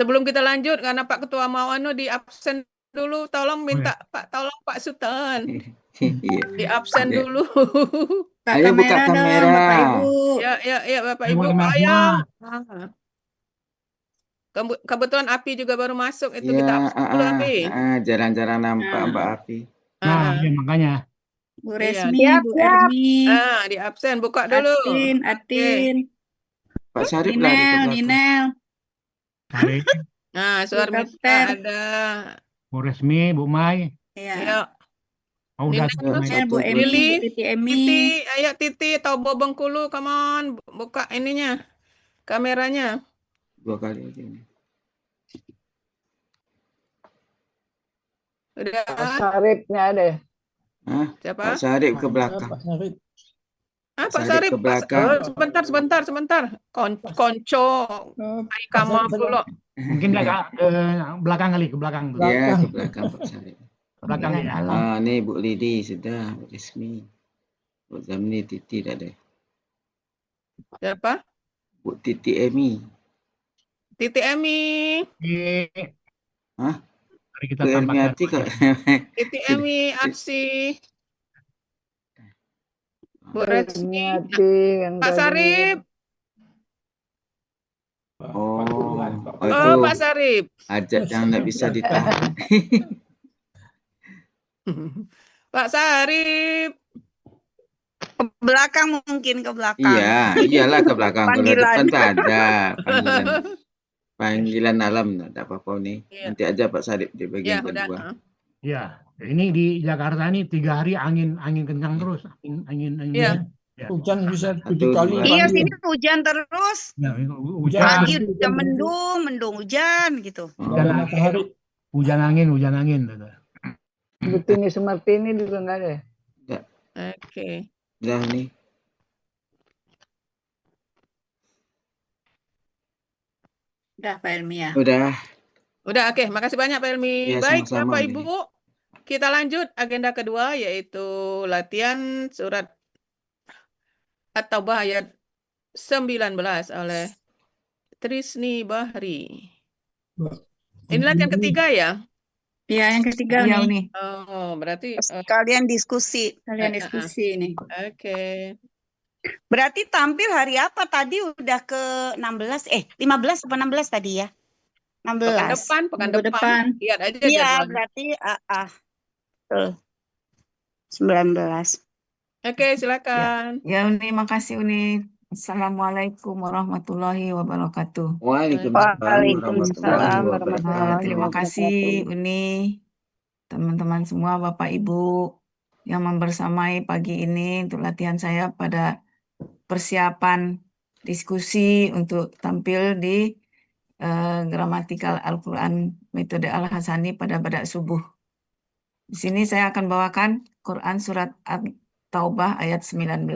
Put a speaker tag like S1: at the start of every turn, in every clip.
S1: sebelum kita lanjut, karena Pak Ketua mau di absen dulu, tolong minta tolong Pak Sultan
S2: Iya.
S1: di absen
S2: Iya.
S1: dulu.
S3: Buka
S2: Ayo buka
S3: kamera dong,
S2: kamera.
S3: Bapak Ibu.
S1: Ya Bapak
S4: Ayo,
S1: Ibu,
S4: kamera
S1: ayo.
S4: semua.
S1: Kebetulan Api juga baru masuk, itu kita
S2: Ya,
S1: absen dulu Api.
S2: jarang-jarang nampak
S3: Nah.
S2: Mbak Api.
S4: Nah, ya makanya.
S3: Bu
S1: Iya.
S3: Resmi,
S5: Siap,
S3: Bu
S5: siap.
S3: Ermi,
S1: Di absen, buka dulu.
S3: Atin,
S1: Oke.
S3: Atin,
S2: Pak Sarip lari ke
S3: Ninel,
S2: belakang.
S3: Ninel,
S4: Tarik.
S1: Nah,
S3: Bu
S1: Suarmita
S3: Dokter.
S1: ada.
S4: Bu Resmi, Bu Mai.
S3: Ya.
S1: Ya,
S4: Oh, udah.
S1: Ninel,
S4: Bu Mai.
S3: Ninel, Bu
S2: Satu,
S3: Emi,
S1: Lili,
S3: Bu Titi Emi.
S1: Titi, ayo Titi, atau Bengkulu, come on, buka ininya, kameranya.
S2: 2 kali aja ini.
S1: Udah,
S5: Pak Saripnya ada ya?
S2: Hah?
S1: siapa?
S2: Pak Sarip ke belakang.
S5: Pak Sarip.
S1: Pak
S2: Sarip
S1: Sarip,
S2: ke belakang.
S1: sebentar. Konco, Ai Kamal pula.
S4: Mungkin dia ke belakang kali, ke belakang.
S2: Ya, ke belakang Pak Sarip.
S4: Ke belakang ya.
S2: Nih Bu Lidi sudah, Bu Resmi. Bu Zamni, Titi dah ada.
S1: Siapa?
S2: Bu Titi Emi.
S1: Titi Emi.
S2: Hah?
S4: Mari kita
S2: Bu
S4: tampakkan.
S2: Ermiati kok.
S1: Titi Emi, Arsi. Bu Resmi. Pak Sarip.
S2: Itu
S1: Pak Sarip.
S2: hajat yang nggak bisa ditahan.
S1: Pak Sarip.
S5: Ke belakang mungkin, ke belakang.
S2: Iya, iyalah ke belakang. Kalau
S5: Panggilan.
S2: depan tak ada panggilan alam, tak apa-apa nih.
S1: Iya.
S2: Nanti aja Pak Sarip di bagian kedua.
S1: Udah.
S4: Ya, ini di Jakarta ini 3 hari angin kencang terus, angin.
S1: Iya.
S4: Ya.
S6: Hujan bisa 7
S2: Satu,
S6: kali.
S2: dua.
S5: Iya, sini hujan terus.
S4: Ya,
S6: Hujan.
S5: Pagi udah mendung hujan gitu.
S6: Ada matahari.
S4: hujan angin.
S5: Butini Sumartini juga nggak ada ya?
S1: Oke.
S2: Udah nih.
S3: Udah, Pak Elmi ya.
S2: Udah.
S1: Oke. Makasih banyak Pak Elmi.
S2: Ya,
S1: Baik,
S2: sama-sama,
S1: Bapak
S2: Umi.
S1: Ibu. Kita lanjut agenda kedua, yaitu latihan surat At-Taubah ayat 19 oleh Trisni Bahri. Ini latihan ketiga ya?
S3: Iya, yang ketiga
S5: Iya,
S3: nih.
S5: Uni.
S1: Oh, berarti
S5: Kalian diskusi.
S3: Kalian diskusi nih.
S1: oke.
S5: Berarti tampil hari apa tadi? Udah ke 16, 15 apa 16 tadi ya? 16.
S1: Pekan
S3: Minggu
S1: depan. Lihat aja
S5: Iya,
S1: jadwalnya.
S5: berarti betul. 19.
S1: Oke, silakan.
S7: Ya Uni, makasih Uni. Assalamualaikum warahmatullahi wabarakatuh.
S5: Waalaikumsalam warahmatullahi
S7: Terima kasih Uni, teman-teman semua, Bapak Ibu yang membersamai pagi ini untuk latihan saya pada persiapan diskusi untuk tampil di gramatikal Al-Quran metode Al-Hasani pada badak subuh. Di sini saya akan bawakan Quran surat At-Taubah ayat 19.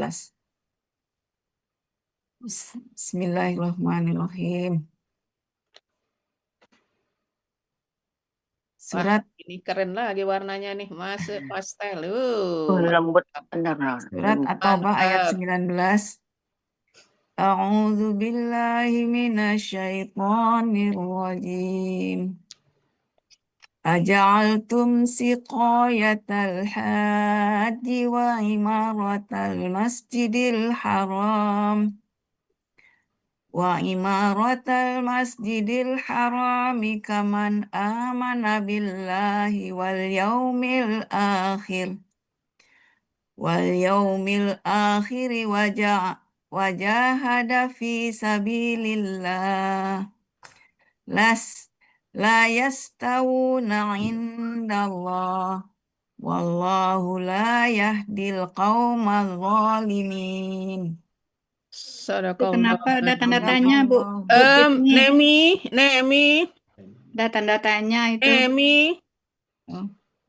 S7: Bismillahirrahmanirrahim. Surat
S1: ini keren lagi warnanya nih, masuk pastel.
S5: Lembut benar.
S7: Surat At-Taubah ayat 19. A'udzu billahi minasyaitonir rajim. Aja'altum siqayatal haji wa imaratal masjidil haram kaman amana billahi wal yaumil akhir wajahada fi sabilillah la yastawuna indallah wallahu la yahdil qaumal zalimin.
S3: Kenapa ada tanda tanya, Bu?
S1: Nemi.
S3: Ada tanda tanya itu.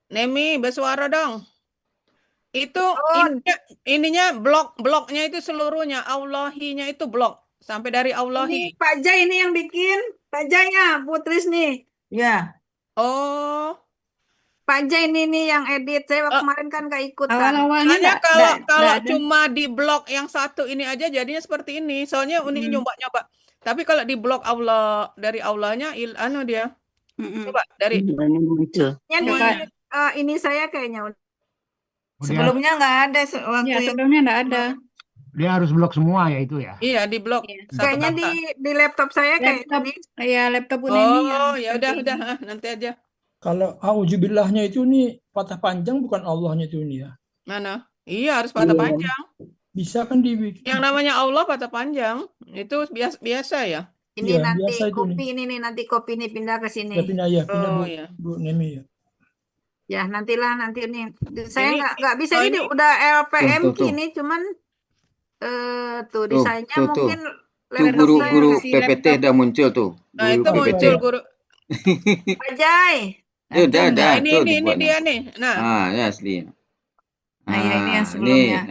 S1: Nemi, bersuara dong. Itu ininya bloknya itu seluruhnya, Allahinya itu blok sampai dari Allahi.
S3: Ini Pak Jai ini yang bikin, Pak Jainya, Putris nih.
S7: Ya.
S1: Oh.
S3: Pak Jai ini nih yang edit. Saya kemarin kan gak ikutan.
S1: Soalnya kalau cuma di blok yang satu ini aja jadinya seperti ini. Soalnya Uni nyoba-nyoba Tapi kalau di blok Allah dari Allahnya dia. Coba dari
S5: Ini muncul.
S3: Ini ini saya kayaknya
S7: Sebelumnya nggak ada waktu
S3: ya
S7: itu.
S3: sebelumnya enggak ada.
S4: Dia harus blok semua ya itu ya.
S1: iya di blok
S3: Iya.
S1: satu
S3: Kayaknya
S1: kata.
S3: di laptop saya kayak
S6: Laptop.
S3: ini.
S6: Iya, laptop Bu Neni yang
S1: Oh, ya udah
S6: seperti ini.
S1: nanti aja.
S8: Kalau auzubillahnya itu nih patah panjang bukan Allahnya itu ini ya.
S1: Mana? Iya harus patah
S5: Iya.
S1: panjang.
S8: Bisa kan dibikin.
S1: Yang namanya Allah patah panjang itu biasa ya.
S3: Ini
S8: Iya,
S3: nanti
S8: biasa itu
S3: kopi
S8: nih.
S3: ini nih nanti kopi ini pindah ke sini.
S8: Ya pindah
S1: Oh
S8: Bu,
S1: ya.
S8: Bu Nemi ya.
S3: Ya nantilah nanti ini. Saya
S1: Ini
S3: nggak bisa ini
S1: ini
S3: udah LPM
S2: Tuh.
S3: ini cuman tuh
S2: Tuh,
S3: desainnya
S2: tuh.
S3: mungkin
S2: Tuh
S3: laptop saya
S2: guru
S6: si
S2: PPT
S6: laptop.
S2: udah muncul tuh.
S1: nah
S2: Guru
S1: itu
S2: PPT.
S1: muncul guru.
S3: Pak Jai.
S2: Udah,
S1: Nah, ini
S2: tuh
S1: ini
S2: dibuat.
S1: dia nih. Nah,
S2: Ya asli.
S7: Nah, ya ini yang
S2: Ini,
S7: sebelumnya.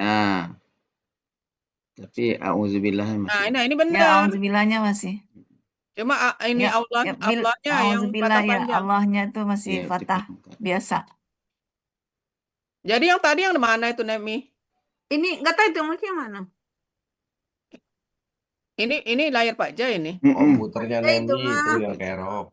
S2: Tapi auzubillah masih.
S1: nah ini
S7: Ya,
S1: benar.
S7: auzubillahnya masih.
S1: Cuma ini
S7: Ya,
S1: Allahnya yang
S7: auzubillah
S1: patah
S7: ya,
S1: panjang.
S7: Allahnya itu masih
S2: Iya,
S7: fathah biasa.
S1: Jadi yang tadi yang mana itu Nemi?
S3: Ini nggak tahu itu mungkin mana.
S1: Ini layar Pak Jai ini.
S9: Komputernya
S3: Ya, itu
S9: Nemi itu
S3: mah.
S9: yang kerok.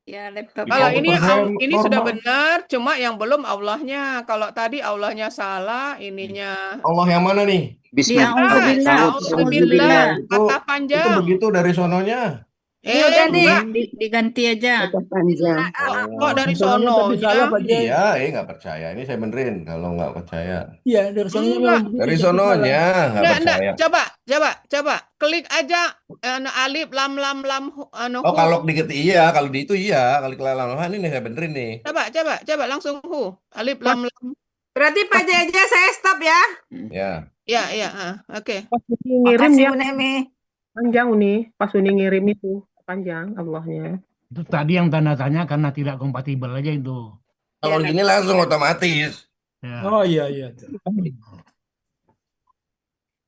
S6: Ya, laptop.
S1: Kalau
S9: Di
S1: ini
S9: komputer saya
S1: ini sudah
S9: normal.
S1: benar, cuma yang belum Allahnya. Kalau tadi Allahnya salah, ininya.
S9: Allah yang mana nih?
S6: Dia
S1: Auzubillah,
S6: auzubillah.
S1: patah
S9: Itu
S1: panjang.
S9: begitu dari sononya.
S3: Ini udah nih.
S1: enggak.
S6: Diganti aja.
S5: Patah panjang.
S1: Kok dari
S8: Soalnya tapi salah
S1: sononya?
S8: Pak Jai.
S9: Iya, nggak percaya. Ini saya benerin kalau nggak percaya.
S8: Iya, dari sononya
S1: Enggak.
S8: memang begitu,
S9: Dari
S8: tapi salah.
S9: sononya nggak
S1: Enggak.
S9: percaya.
S1: Coba. Klik aja alif lam
S9: Oh,
S1: hu.
S9: kalau iya, kalau di itu iya, kalau kelalaman ini saya benerin nih.
S1: Coba langsung hu. Alif lam.
S3: Berarti Pak Jai aja saya stop ya.
S9: Ya.
S1: Ya, oke.
S10: Pas Uni ngirim
S7: Makasih
S10: ya
S7: Bu Nemi.
S10: panjang Uni. Pas Uni ngirim itu panjang Allahnya.
S4: Itu tadi yang tanda tanya karena tidak kompatibel aja itu.
S9: Kalau gini langsung otomatis.
S4: Ya.
S8: Oh iya.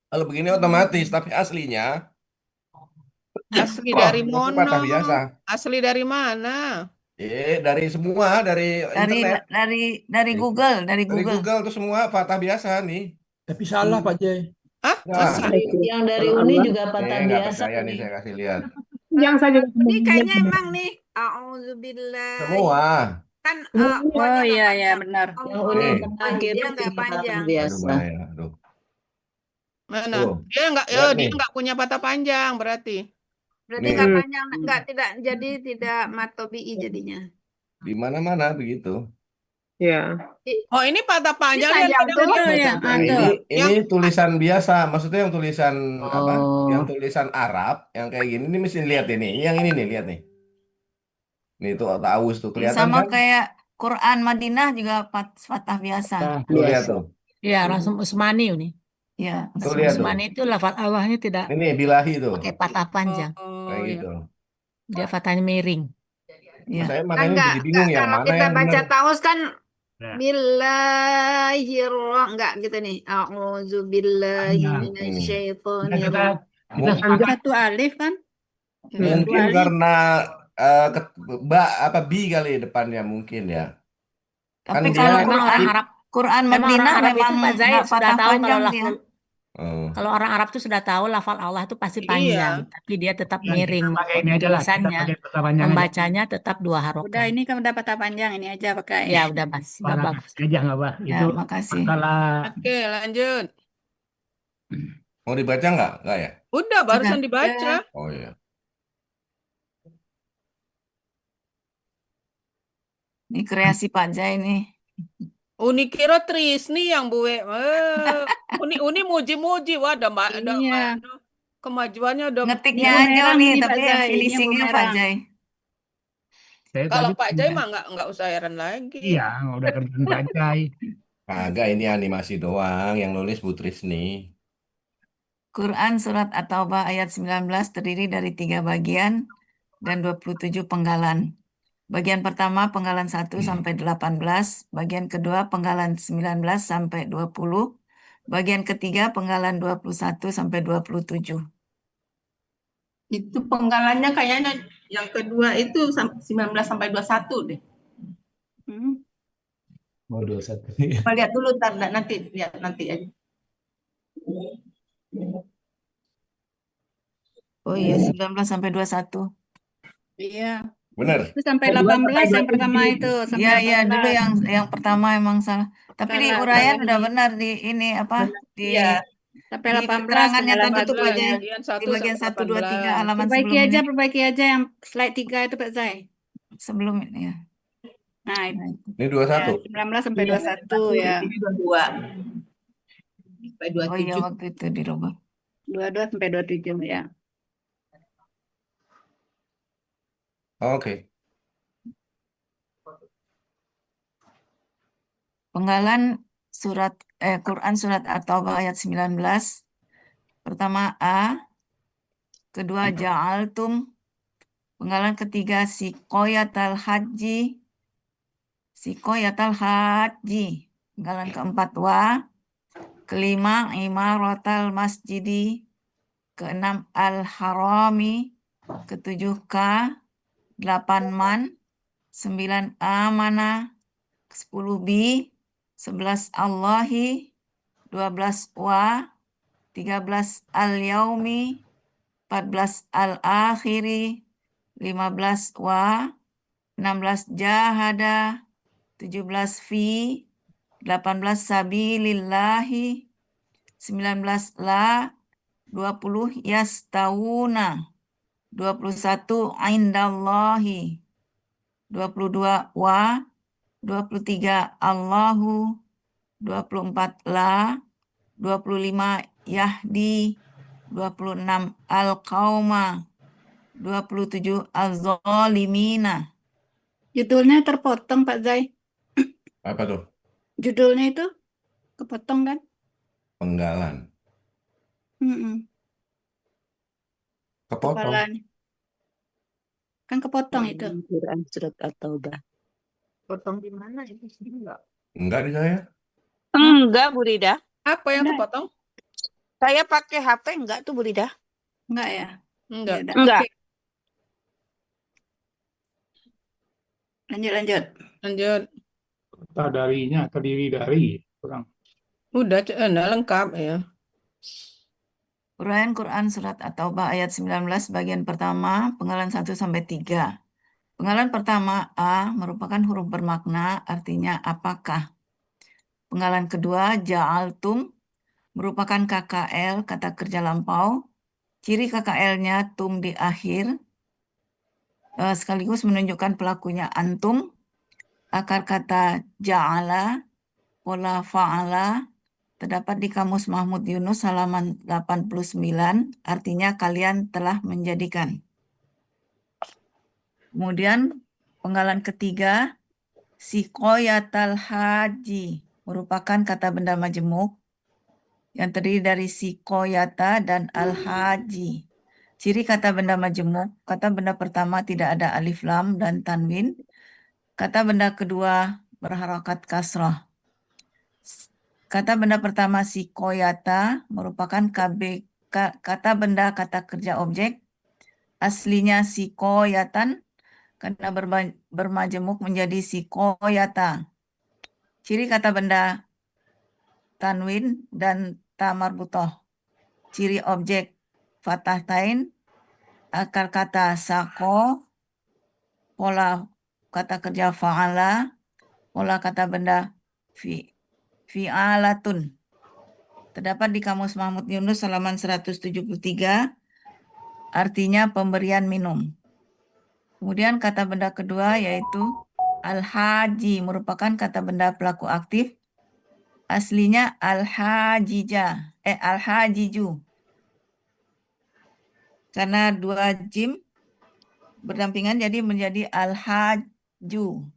S9: Kalau begini otomatis, tapi aslinya
S1: Asli dari
S9: itu
S1: mono.
S9: patah biasa.
S1: Asli dari mana?
S9: Dari semua, dari internet,
S7: Dari Google,
S9: dari Google tuh semua patah biasa nih.
S8: Tapi salah Pak Jai.
S1: Hah?
S9: Nah,
S1: Masa?
S11: Yang dari Uni juga patah
S9: nggak
S11: biasa
S9: percaya nih
S11: nih.
S9: saya kasih lihat.
S10: Yang saya juga
S3: Ini kayaknya emang nih. Auzubillah.
S9: Semua.
S3: Kan
S6: Oh iya benar.
S11: Yang Uni
S9: Oke.
S11: tengah
S3: Dia
S11: kiri
S3: nggak
S11: patah
S3: panjang.
S9: Aduh,
S11: biasa.
S9: bahaya. Aduh.
S1: Mana?
S9: Tuh.
S1: Dia
S9: Lihat
S1: dia
S9: nih.
S1: nggak punya patah panjang berarti.
S3: Berarti
S9: Nih.
S3: nggak panjang, tidak matobi'i jadinya.
S9: Di mana-mana begitu.
S10: ya.
S1: Oh, ini patah panjang
S3: Ini
S1: yang
S3: panjang
S1: tidak
S3: tuh.
S1: ada.
S6: Oh ya,
S9: Nah, ini tulisan biasa, maksudnya yang tulisan apa?
S2: Oh.
S9: Yang tulisan Arab, yang kayak gini. Ini mesti lihat ini. Yang ini nih, lihat nih. Nih itu Taus tuh kelihatan
S7: sama
S9: kan?
S7: kayak Quran Madinah juga fathah biasa.
S9: Tuh lihat tuh.
S11: Ya, Rasul Usmani ini.
S7: Ya.
S9: Tuh lihat tuh.
S11: Usmani itu lafaz Allahnya tidak
S9: Ini bilahi tuh.
S11: pakai patah panjang.
S1: Oh,
S9: Kayak
S1: iya.
S9: gitu.
S11: Dia fathahnya miring.
S7: Ya.
S9: Saya
S3: Kan
S9: makanya jadi bingung yang
S3: kalau
S9: mana
S3: kita
S9: yang
S3: baca
S9: benar.
S3: taus kan
S4: Ya.
S3: Billahirrahmanirrahim enggak gitu nih. A'udzubillahi
S4: Panjang.
S3: minasyaitonir
S4: Kita
S9: Mungkin,
S4: sepakat
S6: Satu alif kan?
S9: mungkin
S6: Alif.
S9: karena bi kali depannya mungkin ya.
S7: Tapi
S9: Kan
S7: kalau
S9: dia-
S11: Memang orang Arab,
S7: Quran
S11: memang
S7: Madinah
S11: orang Arab itu
S7: memang
S11: Pak Zai
S7: nggak
S11: sudah
S7: patah
S11: tahu kalau
S7: panjang dia.
S11: lafal.
S9: Oh.
S11: Kalau orang Arab tuh sudah tahu lafal Allah itu pasti
S1: Iya.
S11: panjang, tapi dia tetap
S4: yang
S11: miring.
S4: kita pakai ini aja lah. Kita
S11: Tulisannya,
S4: pakai patah panjang aja.
S11: membacanya tetap dua
S6: Udah
S11: harokat.
S6: ini kan udah patah panjang ini aja pakai.
S11: Ya udah Mas, nggak
S4: Parah
S11: bagus.
S4: aja nggak bah.
S7: Ya,
S4: Itu
S7: makasih.
S4: masalah
S1: Oke, lanjut.
S9: Mau dibaca nggak? Nggak ya?
S1: Udah barusan dibaca.
S9: Oh iya.
S7: Ini kreasi Pak Jai nih.
S1: Uni kira Trisni yang buwe. Uni muji-muji. Wah,
S6: Iya.
S1: kemajuannya udah.
S7: Ngetiknya
S6: Ini
S7: aja
S6: bumerang
S7: nih,
S6: ini,
S7: tapi
S6: Pak
S7: ya
S6: Jai, ini
S7: finishingnya Pak
S6: bumerang.
S7: Jai.
S4: saya
S1: Kalau
S4: tadi
S1: Pak Jai mah nggak usah heran lagi.
S4: iya udah kerjaan Pak Jai.
S9: Kagak, ini animasi doang yang nulis Bu Trisni.
S7: Quran Surat At-Taubah ayat 19 terdiri dari 3 bagian dan 27 penggalan. Bagian pertama penggalan 1 sampai 18, bagian kedua penggalan 19 sampai 20, bagian ketiga penggalan 21 sampai 27.
S12: Itu penggalannya kayaknya yang kedua itu 19 sampai 21 deh.
S9: Oh, 21.
S12: Coba lihat dulu ntar, nanti lihat nanti aja.
S7: Oh iya, 19 sampai 21.
S6: Iya.
S9: Bener.
S6: Itu sampai
S8: 22 sampai
S6: 18 yang pertama
S8: 27.
S6: itu, sampai
S7: Iya, iya, dulu
S6: 18.
S7: yang pertama emang salah. Tapi di
S6: Salah,
S7: uraian
S6: salah
S7: udah
S6: nih.
S7: benar di ini apa? Di
S12: Iya.
S6: Sampai
S7: di
S6: 18
S7: keterangannya tadi tuh Pak
S1: 18,
S7: Jai.
S1: bagian
S7: Di
S1: 1
S7: bagian
S1: sampai
S7: 1, 2, 3
S1: 18.
S7: halaman sebelum ini.
S6: Perbaiki aja yang slide 3 itu Pak Zai.
S7: Sebelum ini ya.
S6: Nah,
S7: Nah, itu.
S9: Ini
S6: ya,
S9: 21.
S6: 19 sampai
S12: Iya,
S6: 21 ya.
S12: ini 22 sampai
S7: Oh iya,
S12: 27.
S7: waktu itu dirubah.
S6: 22 sampai 27 ya.
S9: Oke.
S7: Penggalan Quran surat At-Taubah ayat 19. Pertama A, kedua ja'altum. Penggalan ketiga sikoyatal haji. Penggalan keempat wa. Kelima imaratal masjidi. Keenam al-harami. Ketujuh ka. 8 man. 9 amanah. 10 bi. 11 Allahi. 12 wa. 13 al-yaumi. 14 al-akhiri. 15 wa. 16 jahada. 17 fi. 18 sabilillahi. 19 la. 20 yastawuna. 21 indallahi. 22 wa. 23 Allahu. 24 la. 25 yahdi. 26 al-qauma. 27 az-zalimina.
S6: Judulnya terpotong Pak Zai.
S9: Apa tuh?
S6: Judulnya itu kepotong kan?
S9: Penggalan.
S6: Mm-mm.
S9: Kepotong.
S6: Kepalanya. Kan kepotong itu.
S5: Quran surat At-Taubah.
S3: Potong di mana itu sih enggak?
S9: Enggak di saya.
S5: Enggak, Bu Rida.
S1: Apa yang
S6: Enggak.
S1: kepotong?
S5: Saya pakai HP enggak tuh, Bu Rida?
S6: Enggak ya?
S1: Enggak.
S6: Ya udah.
S5: Enggak.
S6: Oke. Lanjut.
S1: Lanjut.
S4: Kata darinya, terdiri dari. Kurang.
S1: Udah, enggak lengkap ya.
S7: Uraian Quran surat At-Taubah ayat 19 bagian pertama, penggalan 1 sampai 3. Penggalan pertama A merupakan huruf bermakna, artinya apakah. Penggalan kedua ja'altum merupakan KKL, kata kerja lampau. Ciri KKL-nya tum di akhir, sekaligus menunjukkan pelakunya antum. Akar kata ja'ala, pola fa'ala, terdapat di Kamus Mahmud Yunus halaman 89, artinya kalian telah menjadikan. Kemudian penggalan ketiga, sikoyatal haji, merupakan kata benda majemuk yang terdiri dari sikoyata dan al-haji. Ciri kata benda majemuk, kata benda pertama tidak ada alif lam dan tanwin. Kata benda kedua berharakat kasrah. Kata benda pertama sikoyata merupakan kata benda kata kerja objek. Aslinya sikoyatan karena bermajemuk menjadi sikoyata. Ciri kata benda tanwin dan ta marbutoh. Ciri objek fathah tain. Akar kata sako. Pola kata kerja fa'ala. Pola kata benda fi'alatun. Terdapat di Kamus Mahmud Yunus halaman 173, artinya pemberian minum. Kemudian kata benda kedua yaitu al-haji, merupakan kata benda pelaku aktif. Aslinya al-hajiju. Karena dua jim berdampingan jadi menjadi al-haju.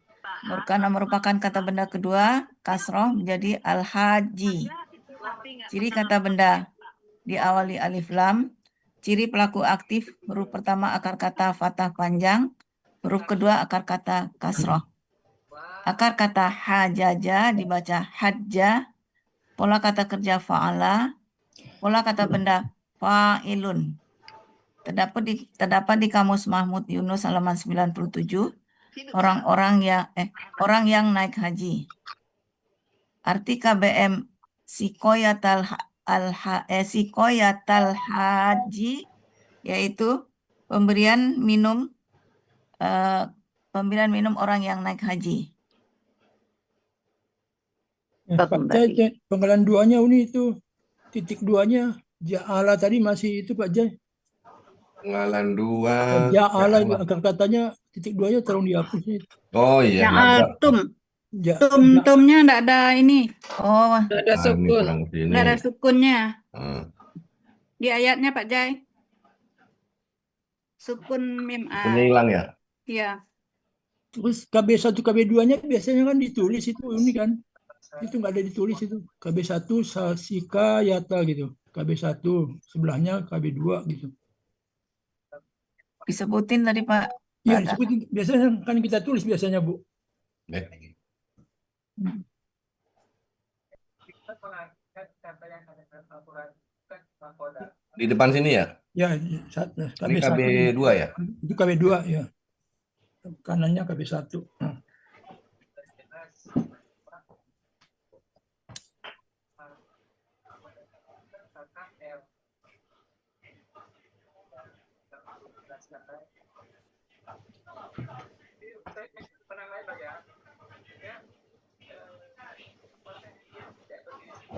S7: Karena merupakan kata benda kedua, kasroh menjadi al-haji. Ciri kata benda diawali alif lam. Ciri pelaku aktif, huruf pertama akar kata fathah panjang, huruf kedua akar kata kasroh. Akar kata hajaja dibaca hajja, pola kata kerja fa'ala, pola kata benda fa'ilun. Terdapat di Kamus Mahmud Yunus halaman 97, orang yang naik haji. Arti KBM sikoyatal haji yaitu pemberian minum orang yang naik haji.
S8: Pak Jai, penggalan duanya ini itu titik duanya ja'ala tadi masih itu Pak Jai.
S9: Penggalan dua.
S8: Ja'ala itu akar katanya titik duanya tolong dihapus itu.
S9: Oh iya, nabrak.
S6: Tumnya enggak ada ini.
S7: Oh,
S1: Nggak ada
S9: Ini
S1: sukun.
S9: kurang sini.
S6: Enggak ada sukunnya.
S9: Ah,
S6: Di ayatnya Pak Jai. Sukun mim
S9: sukunnya hilang ya?
S6: Iya.
S8: Terus KB1 KB2-nya biasanya kan ditulis itu ini kan. Itu nggak ada ditulis itu. KB1 Sasika Yata gitu. KB1 sebelahnya KB2 gitu.
S7: disebutin tadi Pak.
S8: Iya, disebutin. Biasanya kan kita tulis biasanya, Bu.
S9: Di depan sini ya?
S8: Ya,
S9: Ini
S8: KB1.
S9: KB2 ya?
S8: Itu KB2 ya. Kanannya KB1. Nah.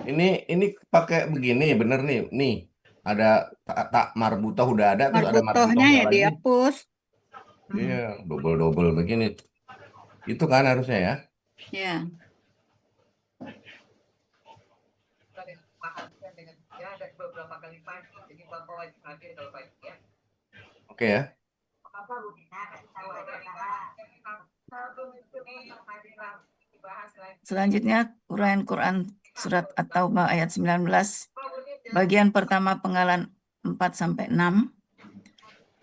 S9: Ini pakai begini bener nih. Nih ada tak marbutoh udah ada, terus ada
S6: Marbutohnya
S9: marbutohnya
S6: ya
S9: lagi.
S6: dihapus.
S9: Iya, double begini. Itu kan harusnya ya.
S6: Ya.
S9: Oke ya.
S7: Selanjutnya uraian Quran surat At-Taubah ayat 19 bagian pertama penggalan 4 sampai 6.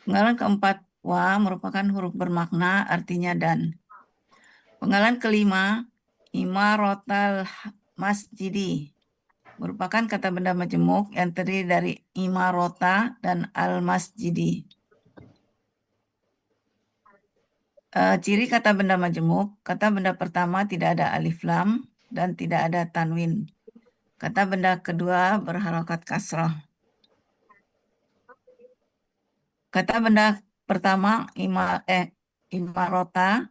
S7: Penggalan keempat wa merupakan huruf bermakna artinya dan. Penggalan kelima imarotal masjidi merupakan kata benda majemuk yang terdiri dari imarota dan al-masjidi. Ciri kata benda majemuk, kata benda pertama tidak ada alif lam dan tidak ada tanwin. Kata benda kedua berharokat kasroh. Kata benda pertama imarota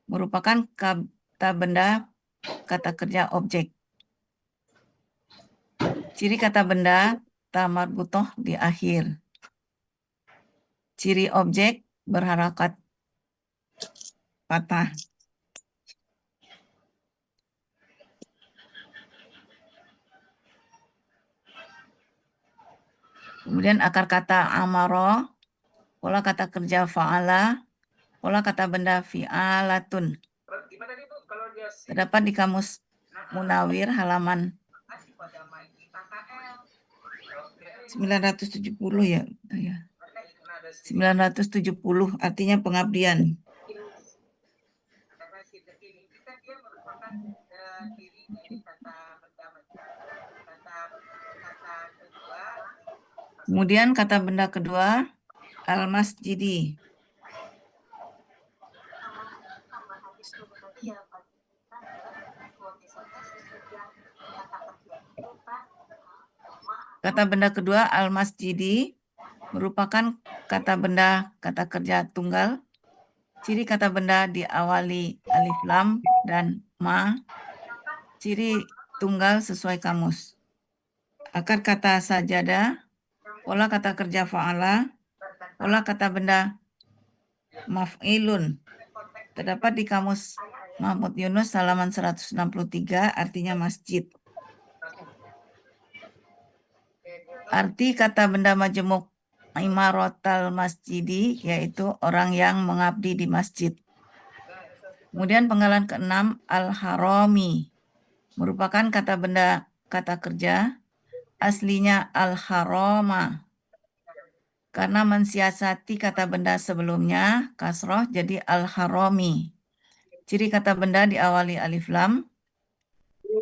S7: merupakan kata benda kata kerja objek. Ciri kata benda ta marbutoh di akhir. Ciri objek berharokat patah. Kemudian akar kata amaro, pola kata kerja fa'ala, pola kata benda fi'alatun. Terdapat di kamus Munawir halaman 970 ya. 970 artinya pengabdian. Kemudian kata benda kedua al-masjidi. Kata benda kedua al-masjidi merupakan kata benda kata kerja tunggal. Ciri kata benda diawali alif lam dan ma. Ciri tunggal sesuai kamus. Akar kata sajadah, pola kata kerja fa'ala, pola kata benda maf'ilun. Terdapat di kamus Mahmud Yunus halaman 163 artinya masjid. Arti kata benda majemuk imaratal masjidi yaitu orang yang mengabdi di masjid. Kemudian penggalan keenam al-harami merupakan kata benda kata kerja aslinya al-harama. Karena mensiasati kata benda sebelumnya kasroh jadi al-harami. Ciri kata benda diawali alif lam.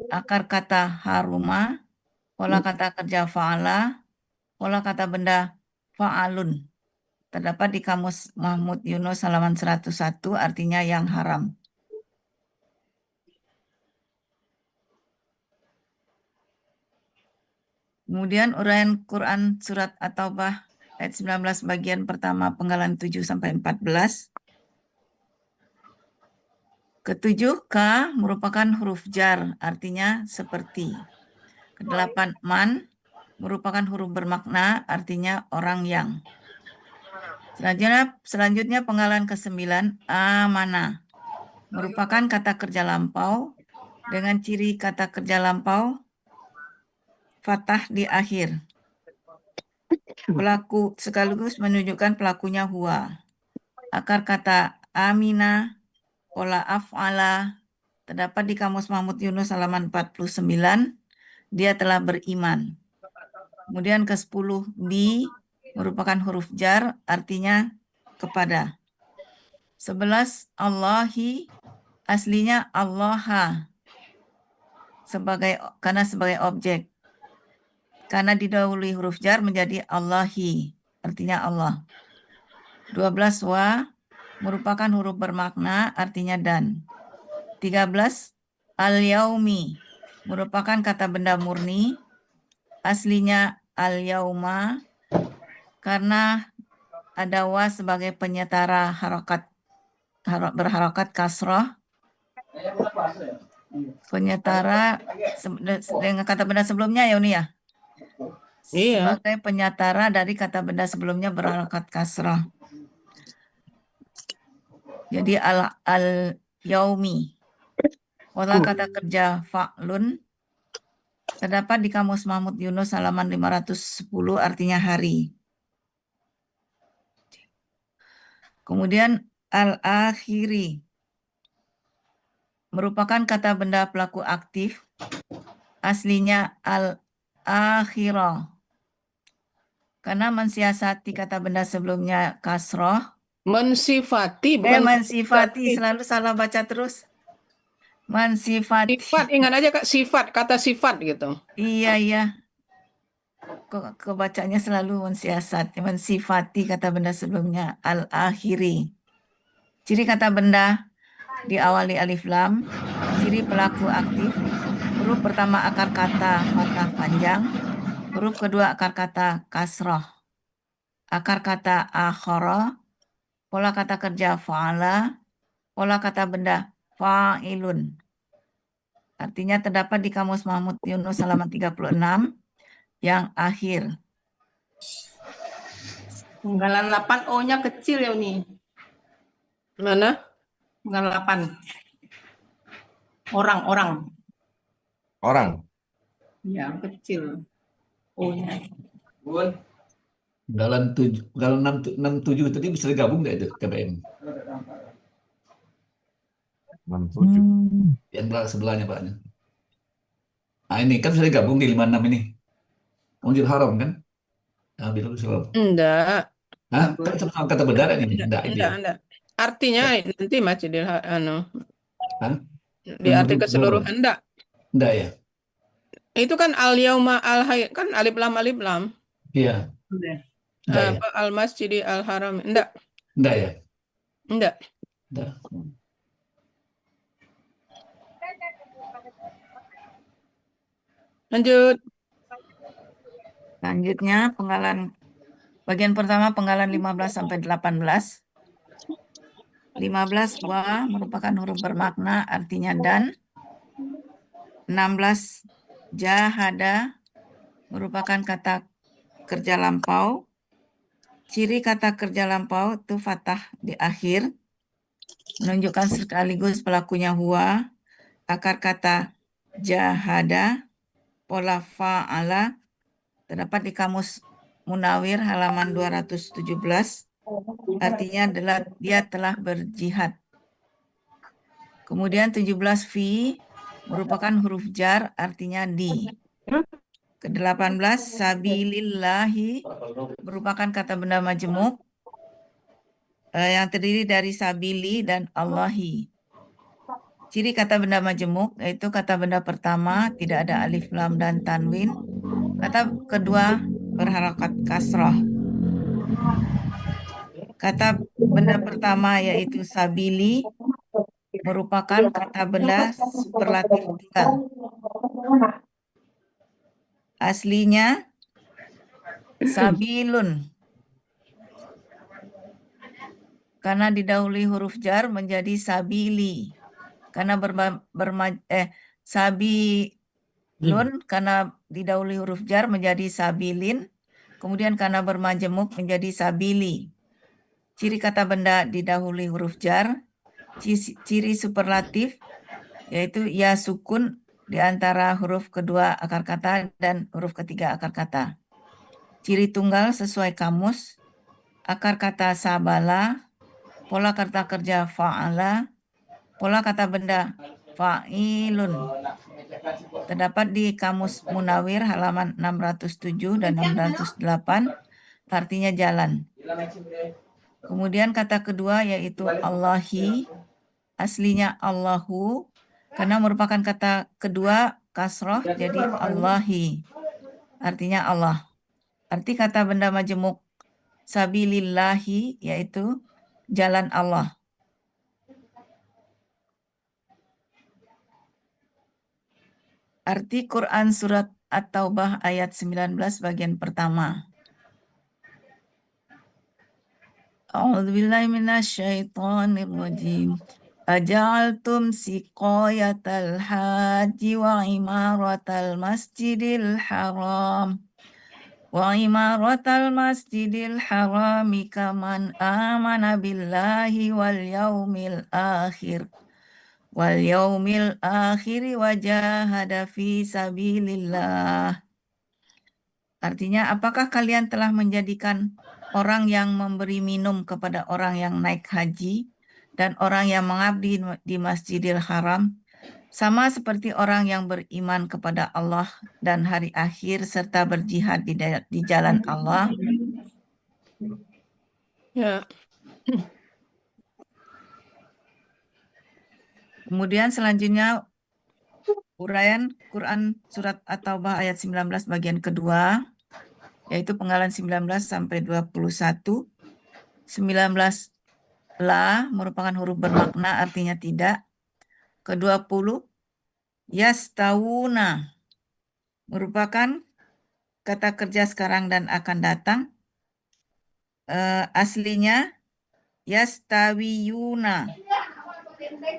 S7: Akar kata haruma, pola kata kerja fa'ala, pola kata benda fa'alun. Terdapat di kamus Mahmud Yunus halaman 101 artinya yang haram. Kemudian uraian Quran surat At-Taubah ayat 19 bagian pertama penggalan 7 sampai 14. Ketujuh, ka merupakan huruf jar, artinya seperti. Kedelapan, man merupakan huruf bermakna, artinya orang yang. Selanjutnya penggalan ke-9, amana merupakan kata kerja lampau dengan ciri kata kerja lampau fathah di akhir. Pelaku sekaligus menunjukkan pelakunya huwa. Akar kata amina, pola af'ala, terdapat di Kamus Mahmud Yunus halaman 49, dia telah beriman. Kemudian ke-10, bi, merupakan huruf jar, artinya kepada. 11, Allahi, aslinya Allaha, karena sebagai objek. Karena didahului huruf jar menjadi Allahi, artinya Allah. 12, wa, merupakan huruf bermakna, artinya dan. 13, al-yaumi, merupakan kata benda murni, aslinya al-yauma, karena ada wa sebagai penyetara berharokat kasroh, penyetara dengan kata benda sebelumnya ya Uni ya?
S1: Iya.
S7: Sebagai penyetara dari kata benda sebelumnya berharokat kasroh. Jadi al-yaumi. Pola kata kerja fa'lun terdapat di Kamus Mahmud Yunus halaman 510, artinya hari. Kemudian al-akhiri merupakan kata benda pelaku aktif, aslinya al-akhirah. Karena mensiasati kata benda sebelumnya kasroh.
S1: Mensifati, bukan
S7: Mensifati, selalu salah baca terus. Mensifati.
S1: Sifat, ingat aja Kak, sifat, kata sifat gitu.
S7: Iya. Kebacanya selalu mensifati kata benda sebelumnya al-akhiri. Ciri kata benda diawali alif lam, ciri pelaku aktif. Huruf pertama akar kata fathah panjang, huruf kedua akar kata kasroh. Akar kata akhara, pola kata kerja fa'ala, pola kata benda fa'ilun. Artinya terdapat di Kamus Mahmud Yunus halaman 36 yang akhir.
S12: Penggalan 8 O-nya kecil ya Uni.
S1: Mana?
S12: Penggalan 8. Orang.
S9: Orang.
S12: Ya, kecil. O-nya.
S13: Penggalan 67 tadi bisa digabung nggak itu KBM?
S9: 67.
S13: Yang sebelahnya Pak. Nah ini kan bisa digabung di 56 ini. Masjid Haram kan? Nah,
S1: Enggak.
S13: Hah? Kan sama kata benda ini.
S1: Enggak. Artinya nanti Masjidil Haram.
S13: Hah?
S1: Di arti keseluruhan enggak.
S13: Enggak ya?
S1: Itu kan al-yauma al-hayy, kan alif lam.
S13: Iya.
S1: Apa al-masjidi al-haram. Enggak.
S13: Enggak ya?
S1: Enggak. Lanjut.
S7: Selanjutnya penggalan bagian pertama penggalan 15 sampai 18. 15 wa merupakan huruf bermakna, artinya dan. 16 jahada merupakan kata kerja lampau. Ciri kata kerja lampau itu fathah di akhir, menunjukkan sekaligus pelakunya huwa. Akar kata jahada, pola fa'ala, terdapat di Kamus Munawir halaman 217, artinya adalah dia telah berjihad. Kemudian 17 fi merupakan huruf jar, artinya di. Ke-18 sabilillahi merupakan kata benda majemuk yang terdiri dari sabili dan Allahi. Ciri kata benda majemuk yaitu kata benda pertama tidak ada alif lam dan tanwin. Kata kedua berharakat kasrah. Kata benda pertama yaitu sabili merupakan kata benda superlatif tunggal. Aslinya sabilun, karena didahului huruf jar menjadi sabili. Karena sabilun karena didahului huruf jar menjadi sabilin. Kemudian karena bermajemuk menjadi sabili. Ciri kata benda didahului huruf jar. Ciri superlatif yaitu ya sukun di antara huruf kedua akar kata dan huruf ketiga akar kata. Ciri tunggal sesuai kamus, akar kata sabala, pola kata kerja fa'ala, pola kata benda fa'ilun. Terdapat di Kamus Munawir halaman 607 dan 608, artinya jalan. Kemudian kata kedua yaitu Allahi, aslinya Allahu, karena merupakan kata kedua kasroh jadi Allahi, artinya Allah. Arti kata benda majemuk sabilillahi yaitu jalan Allah. Arti Quran surat At-Taubah ayat 19 bagian pertama. A'udzubillahi minasyaitonirrajim. Aja'altum siqayatal haji wa imaratal masjidil haram. Wa imaratal masjidil harami kaman amana billahi wal yaumil akhir. Wal yaumil akhiri wajahada fi sabilillah. Artinya, apakah kalian telah menjadikan orang yang memberi minum kepada orang yang naik haji dan orang yang mengabdi di Masjidil Haram sama seperti orang yang beriman kepada Allah dan hari akhir serta berjihad di jalan Allah?
S1: Ya.
S7: Kemudian selanjutnya uraian Quran surat At-Taubah ayat 19 bagian kedua, yaitu penggalan 19 sampai 21. 19 la merupakan huruf bermakna, artinya tidak. Ke-20 yastawuna merupakan kata kerja sekarang dan akan datang. Aslinya yastawiyuna.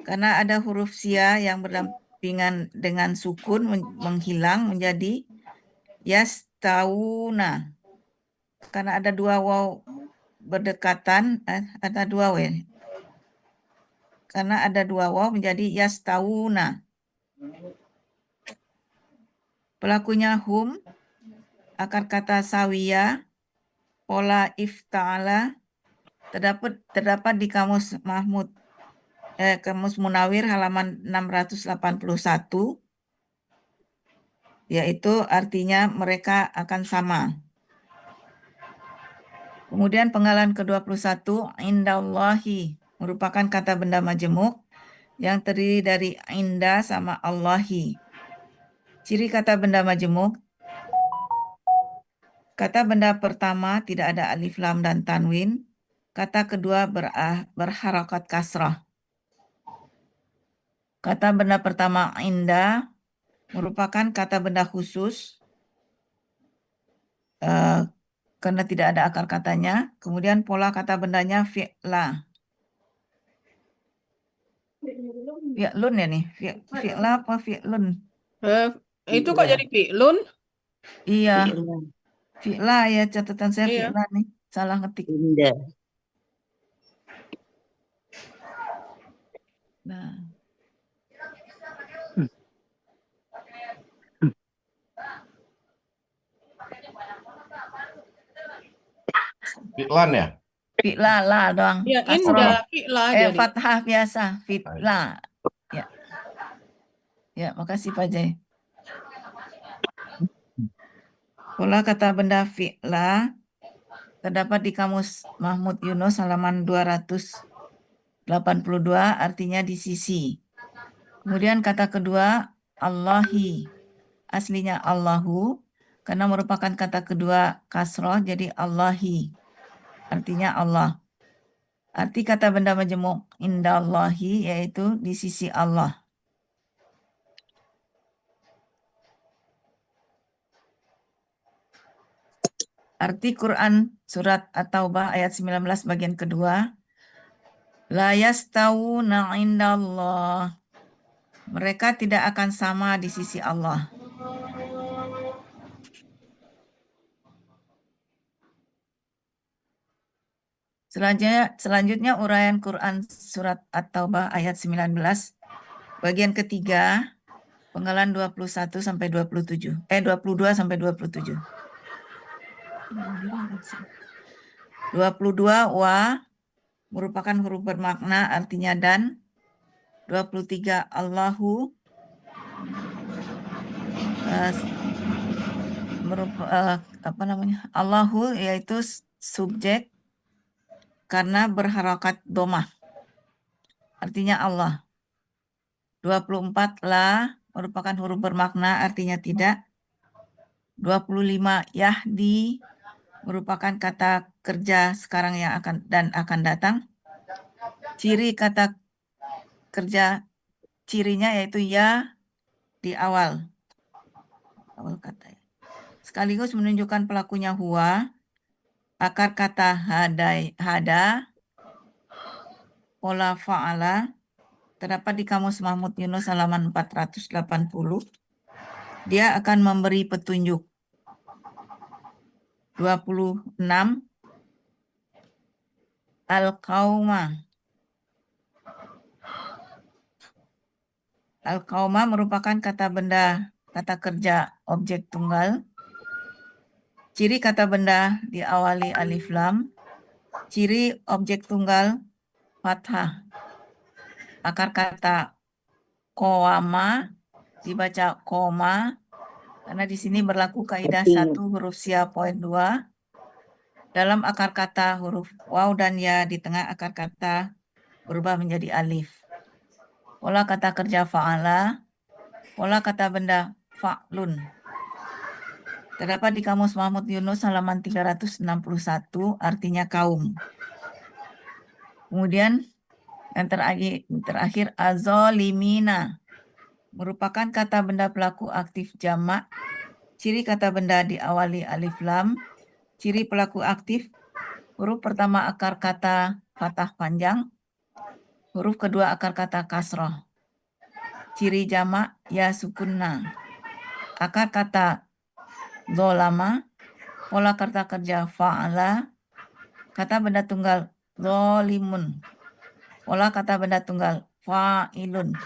S7: Karena ada huruf sia yang berdampingan dengan sukun menghilang menjadi yastawuna. Karena ada dua waw berdekatan, ada dua waw. Karena ada dua waw menjadi yastawuna. Pelakunya hum, akar kata sawiya, pola ifta'ala, terdapat di Kamus Kamus Munawir halaman 681, yaitu artinya mereka akan sama. Kemudian penggalan ke-21, indallahi, merupakan kata benda majemuk yang terdiri dari inda sama Allahi. Ciri kata benda majemuk, kata benda pertama tidak ada alif lam dan tanwin, kata kedua berharakat kasrah. Kata benda pertama inda merupakan kata benda khusus karena tidak ada akar katanya. Kemudian pola kata bendanya fi'la. Fi'lun ya nih, fi'la apa fi'lun?
S1: Itu kok jadi fi'lun?
S7: Iya, fi'la ya, catatan saya
S1: Iya.
S7: fi'la nih, salah ngetik. Nah.
S9: Fi'lan ya?
S7: Fi'la lah doang.
S1: Ya,
S7: Kasroh.
S1: indah, fi'la jadi.
S7: Fathah biasa, fi'la. Ya. Ya, makasih Pak Jai. Pola kata benda fi'la terdapat di Kamus Mahmud Yunus halaman 282, artinya di sisi. Kemudian kata kedua Allahi, aslinya Allahu, karena merupakan kata kedua kasroh jadi Allahi, artinya Allah. Arti kata benda majemuk indallahi yaitu di sisi Allah. Arti Quran surat At-Taubah ayat 19 bagian kedua, La yastawuna indallah. Mereka tidak akan sama di sisi Allah. Selanjutnya uraian Quran surat At-Taubah ayat 19 bagian ketiga penggalan 21 sampai 22 sampai 27. 22 wa merupakan huruf bermakna artinya dan. 23 Allahu Allahu yaitu subjek karena berharokat domah. Artinya Allah. 24 la merupakan huruf bermakna artinya tidak. 25 yahdi merupakan kata kerja sekarang yang akan datang. Ciri kata kerja cirinya yaitu ya di awal kata. Sekaligus menunjukkan pelakunya huwa. Akar kata hada pola fa'ala terdapat di Kamus Mahmud Yunus halaman 480. Dia akan memberi petunjuk. 26 Al-Qauma. Al-Qauma merupakan kata benda, kata kerja objek tunggal. Ciri kata benda diawali alif lam. Ciri objek tunggal fathah. Akar kata qawama dibaca koma karena di sini berlaku kaidah 1 huruf sia poin 2. Dalam akar kata huruf waw dan ya di tengah akar kata berubah menjadi alif. Pola kata kerja fa'ala, pola kata benda fa'lun. Terdapat di Kamus Mahmud Yunus halaman 361 artinya kaum. Kemudian yang terakhir azolimina merupakan kata benda pelaku aktif jamak. Ciri kata benda diawali alif lam. Ciri pelaku aktif huruf pertama akar kata fathah panjang. Huruf kedua akar kata kasroh. Ciri jamak ya sukunna. Akar kata zolama. Pola kata kerja fa'ala. Kata benda tunggal zolimun. Pola kata benda tunggal fa'ilun.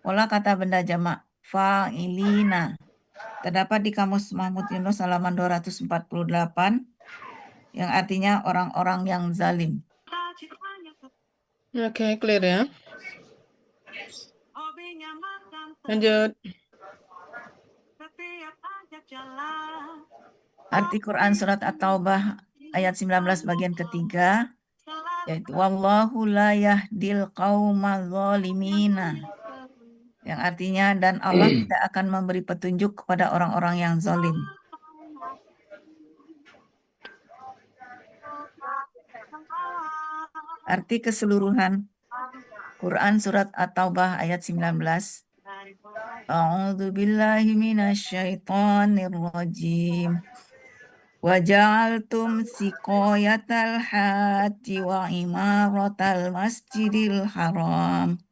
S7: Pola kata benda jamak fa'ilina. Terdapat di Kamus Mahmud Yunus halaman 248 yang artinya orang-orang yang zalim.
S1: Oke, clear ya. Lanjut.
S7: Arti Quran surat At-Taubah ayat 19 bagian ketiga yaitu wallahu la yahdil qaumal zalimina. Yang artinya dan Allah tidak akan memberi petunjuk kepada orang-orang yang zalim. Arti keseluruhan Quran surat At-Taubah ayat 19. A'udzu billahi minasyaitonir rajim. Wa ja'altum siqayatal hajji wa imaratal masjidil haram.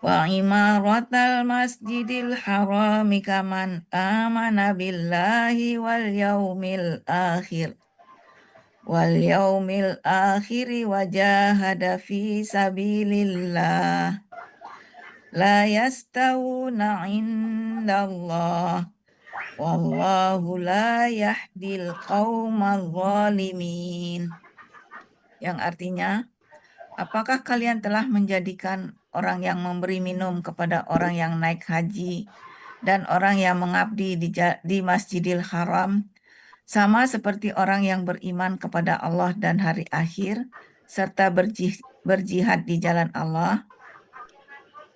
S7: Wa imaratal masjidil harami kaman amana billahi wal yaumil akhir. Wal yaumil akhiri wa jahada fi sabilillah. La yastawuna indallah. Wallahu la yahdil qaumal zalimin. Yang artinya, apakah kalian telah menjadikan orang yang memberi minum kepada orang yang naik haji dan orang yang mengabdi di Masjidil Haram sama seperti orang yang beriman kepada Allah dan hari akhir serta berjihad di jalan Allah?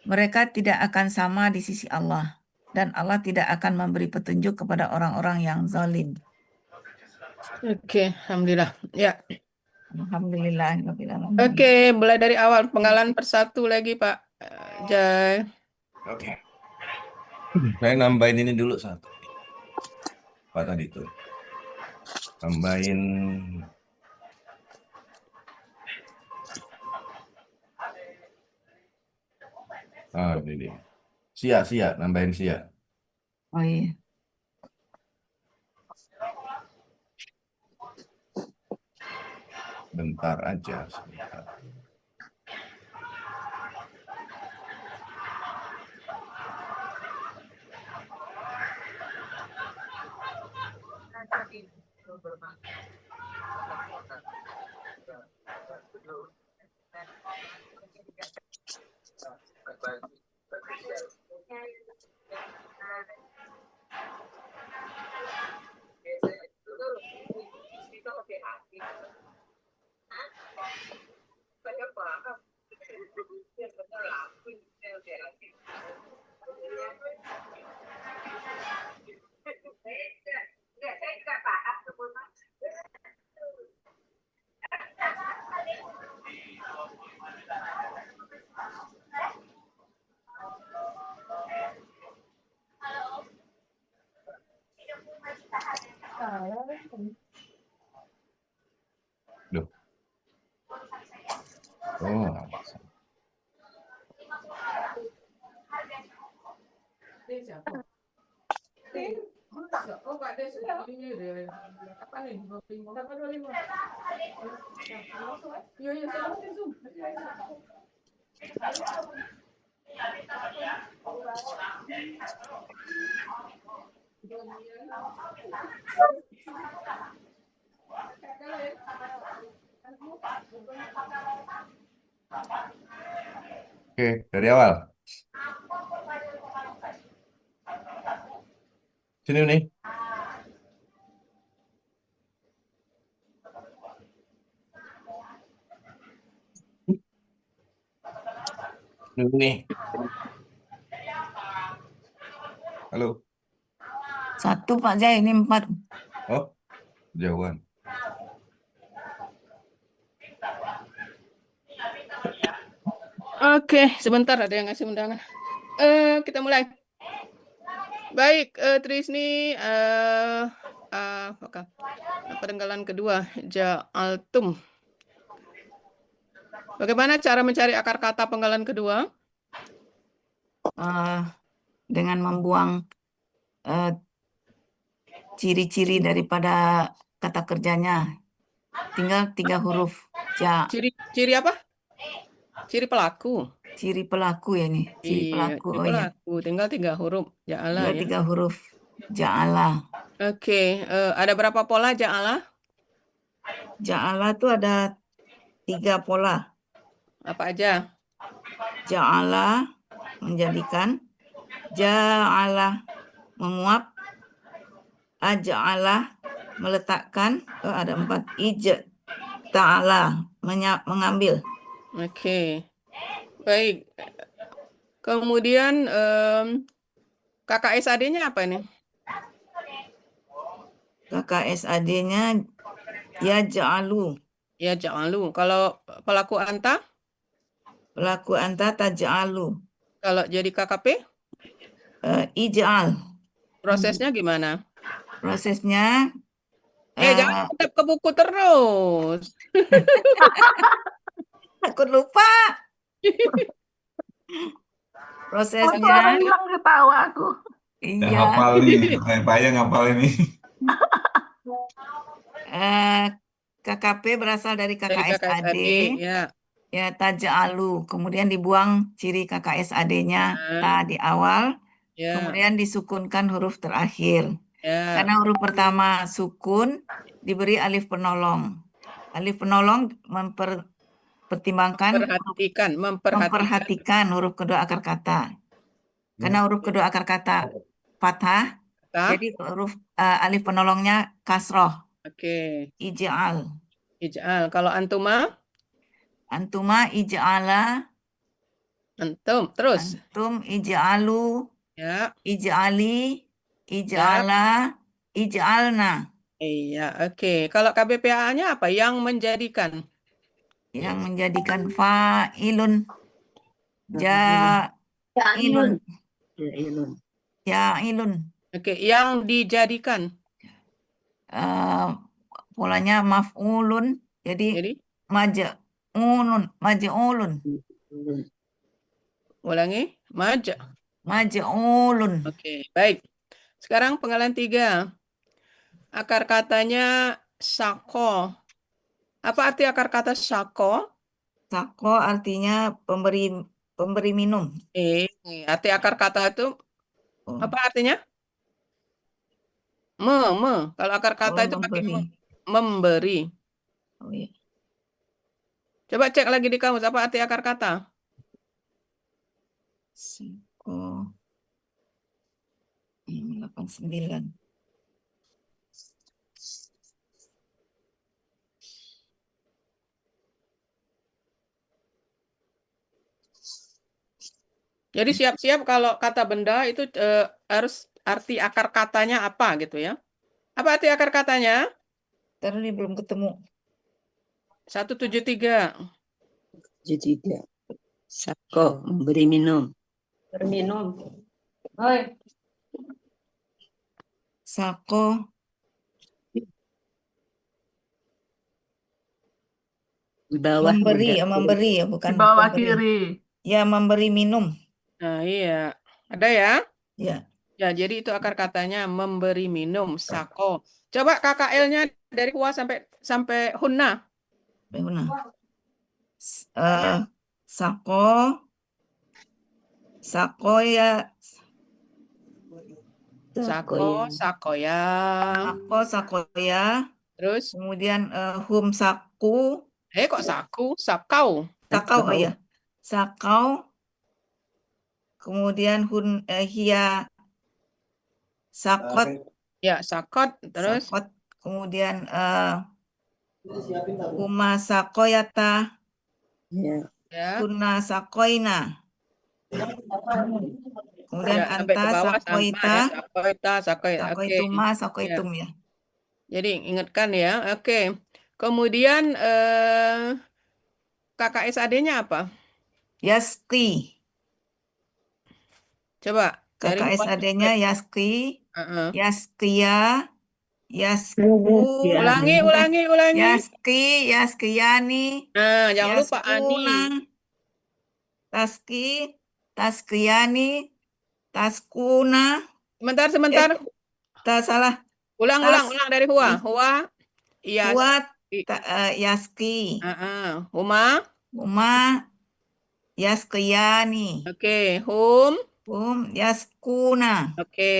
S7: Mereka tidak akan sama di sisi Allah dan Allah tidak akan memberi petunjuk kepada orang-orang yang zalim.
S1: Oke, alhamdulillah. Ya.
S7: Alhamdulillah.
S1: Oke, mulai dari awal penggalan persatu lagi Pak Jai.
S9: Oke. Saya nambahin ini dulu satu. Apa tadi itu? Tambahin Ah, ini. Sia, nambahin sia.
S7: Oh iya.
S9: Bentar aja, sebentar. Loh. Oh,
S1: Oh, Pak Des, ini deh. Apa nih? 25. Apa 25? Iya, iya, sekarang di Zoom.
S9: Oke, dari awal. Sini nih. Nih. Halo.
S7: 1 Pak Jai, ini 4.
S9: Oh, jauhan.
S1: Oke, sebentar ada yang ngasih undangan. Kita mulai. Baik, Trisni, apakah penggalan kedua, ja'altum. Bagaimana cara mencari akar kata penggalan kedua?
S7: Dengan membuang ciri-ciri daripada kata kerjanya. Tinggal 3 huruf.
S1: Ciri apa? Ciri pelaku.
S7: Ciri pelaku ya nih. Ciri
S1: Iya,
S7: pelaku.
S1: ciri
S7: Oh iya.
S1: pelaku. Tinggal 3 huruf. Ja'ala
S7: Tinggal
S1: ya.
S7: 3 huruf. Ja'ala.
S1: Oke, ada berapa pola ja'ala?
S7: Ja'ala itu ada 3 pola.
S1: Apa aja?
S7: Ja'ala menjadikan, ja'ala menguap, aja'ala meletakkan, ada 4, ta'ala mengambil.
S1: Oke. Baik. Kemudian KKSAD-nya apa ini?
S7: KKSAD-nya yaj'alu.
S1: Yaj'alu. Kalau pelaku anta?
S7: Pelaku anta taj'alu.
S1: Kalau jadi KKP?
S7: Ij'al.
S1: Prosesnya gimana?
S7: Prosesnya
S1: Jangan tetap ke buku terus.
S7: takut lupa. Prosesnya
S10: hilang ketawa aku.
S13: Udah
S7: iya.
S13: hafal nih, payah ngapal ini.
S7: KKP berasal dari
S1: Dari
S7: KKSAD.
S1: KKSAD, ya.
S7: Ya, taj'alu. Kemudian dibuang ciri KKSAD-nya ta di awal.
S1: Ya.
S7: Kemudian disukunkan huruf terakhir.
S1: Ya.
S7: Karena huruf pertama sukun, diberi alif penolong. Alif penolong memperhatikan huruf kedua akar kata. Karena huruf kedua akar kata fathah, jadi huruf alif penolongnya kasroh.
S1: Oke.
S7: Ij'al.
S1: Ij'al. Kalau antuma?
S7: Antuma ij'ala.
S1: Antum. Terus?
S7: Antum ij'alu.
S1: Ya.
S7: Ij'ali. Ij'ala. Ij'alna.
S1: Iya, oke. Kalau KBPA-nya apa? Yang menjadikan.
S7: Yang menjadikan fa'ilun. Ja'ilun. Ja'ilun.
S1: Oke, yang dijadikan.
S7: Polanya maf'ulun. Jadi maj'ulun. Maj'ulun.
S1: Ulangi.
S7: Maj'ulun.
S1: Oke, baik. Sekarang penggalan 3. Akar katanya sako. Apa arti akar kata sako?
S7: Sako artinya pemberi minum.
S1: Arti akar kata itu
S7: Oh,
S1: apa artinya? Kalau akar kata itu pakai
S7: memberi.
S1: memberi.
S7: Oh iya.
S1: Coba cek lagi di kamus apa arti akar kata.
S7: Sako 89.
S1: Jadi siap-siap kalau kata benda itu harus arti akar katanya apa gitu ya. Apa arti akar katanya?
S7: Ntar ini belum ketemu.
S1: 173.
S2: 73. Sako, memberi minum.
S12: Berminum. Oi.
S7: Sako
S2: Di bawah
S7: memberi,
S2: udah.
S7: memberi ya, bukan
S10: Di bawah
S7: pemberi.
S10: kiri.
S7: Ya, memberi minum.
S1: Nah, iya. Ada ya?
S7: Ya.
S1: Ya, jadi itu akar katanya memberi minum, sako. Coba KKL-nya dari Hua sampai Hunna.
S7: Benar. Sako, sakoya,
S1: Sako, sakoya.
S7: sako, sakoya.
S1: Terus?
S7: Kemudian hum saku.
S1: Kok saku? Sakau.
S7: Sakau, oh ya. Sakau. Kemudian hia sakot.
S1: Ya, sakot. Terus?
S7: Sakot. Kemudian huma sakoyata.
S2: Ya.
S7: Kunna sakoina. Kemudian
S1: Ya, sampai ke
S7: anta
S1: bawah sama
S7: sakoita.
S1: ya. Sakoita, sakoita. Oke.
S7: Sakoituma,
S1: Ya.
S7: sakoitum ya.
S1: Jadi ingatkan ya. Oke. Kemudian KKSAD-nya apa?
S7: Yaski.
S1: Coba dari
S7: KKSAD-nya yaski. Yaskia. Yasku.
S1: Ulangi.
S7: Yaski, yaskiani.
S1: Nah, jangan lupa
S7: Yaskuna.
S1: ani.
S7: Taski, taskiani. Taskuna.
S1: Sebentar.
S7: Salah.
S1: Ulang dari Hua. Hua.
S7: Yaski.
S1: Huma.
S7: Yaskiani.
S1: Oke, hum.
S7: Yaskuna.
S1: Oke.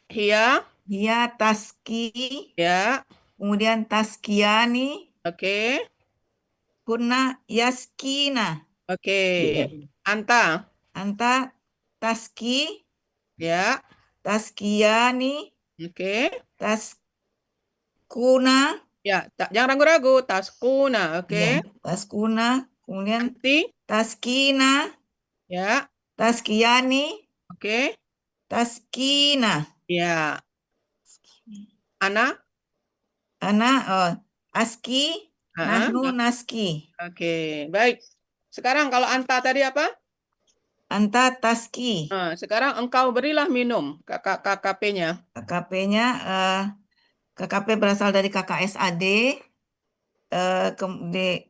S1: Hia.
S7: Hia taski.
S1: Ya.
S7: Kemudian taskiani.
S1: Oke.
S7: Kunna yaskina.
S1: Oke. Anta.
S7: Anta taski.
S1: Ya.
S7: Taskiani.
S1: Oke.
S7: Taskuna.
S1: Ya, jangan ragu-ragu. Taskuna, oke.
S7: Ya, taskuna. Kemudian
S1: Anti.
S7: taskina.
S1: Ya.
S7: Taskiani.
S1: Oke.
S7: Taskina.
S1: Ya. Ana.
S7: Aski. Nahnu naski.
S1: Oke, baik. Sekarang kalau anta tadi apa?
S7: Anta taski.
S1: Nah, sekarang engkau berilah minum KKP-nya.
S7: KKP-nya KKP berasal dari KKSAD.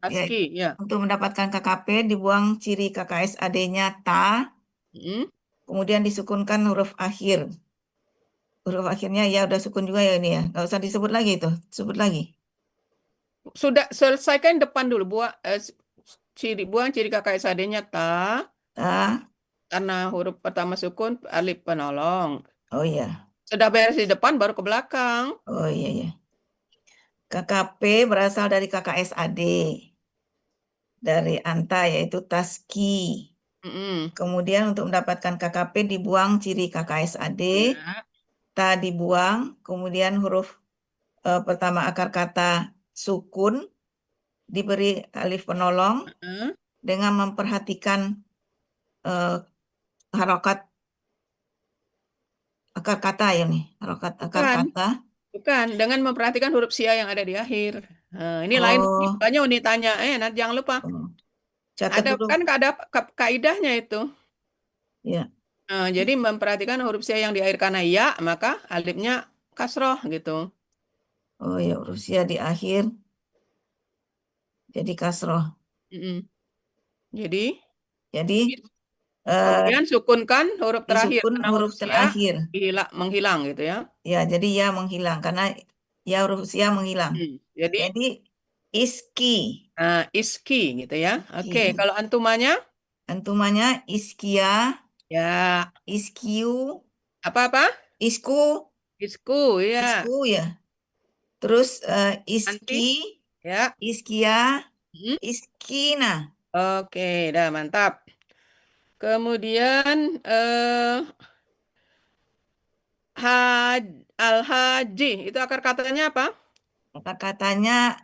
S1: ASCII, ya.
S7: Untuk mendapatkan KKP dibuang ciri KKSAD-nya ta. Kemudian disukunkan huruf akhir. Huruf akhirnya ya udah sukun juga ya ini ya. Nggak usah disebut lagi itu. Sebut lagi.
S1: Sudah selesaikan depan dulu. Buang ciri KKSAD-nya ta. Karena huruf pertama sukun, alif penolong.
S7: Oh iya.
S1: Sudah beres di depan, baru ke belakang.
S7: Oh iya. KKP berasal dari KKSAD. Dari anta yaitu taski. Kemudian untuk mendapatkan KKP dibuang ciri KKSAD. Ta dibuang. Kemudian huruf pertama akar kata sukun. Diberi alif penolong. Dengan memperhatikan harokat akar kata ya nih. Harokat akar kata.
S1: Bukan, dengan memperhatikan huruf sia yang ada di akhir. Nah, ini lain, makanya Uni tanya, nanti jangan lupa. Ada kan ada kaidahnya itu.
S7: Ya.
S1: Nah, jadi memperhatikan huruf sia yang di akhir karena ya, maka alifnya kasroh gitu.
S7: Oh ya, huruf sia di akhir jadi kasroh.
S1: Jadi Kemudian sukunkan huruf terakhir
S7: disukun
S1: karena
S7: huruf
S1: huruf sia
S7: terakhir.
S1: menghilang gitu ya.
S7: Ya, jadi ya menghilang karena ya huruf sia menghilang.
S1: Jadi
S7: Jadi iski.
S1: iski gitu ya. Oke,
S7: Iski.
S1: kalau antumanya?
S7: Antumanya iskia,
S1: Ya.
S7: iskiu,
S1: Apa-apa?
S7: isku,
S1: Isku ya.
S7: isku ya. Terus
S1: Anti?
S7: iski,
S1: Ya.
S7: iskia, iskina.
S1: Oke, dah mantap. Kemudian al-haji itu akar katanya apa?
S7: Akar katanya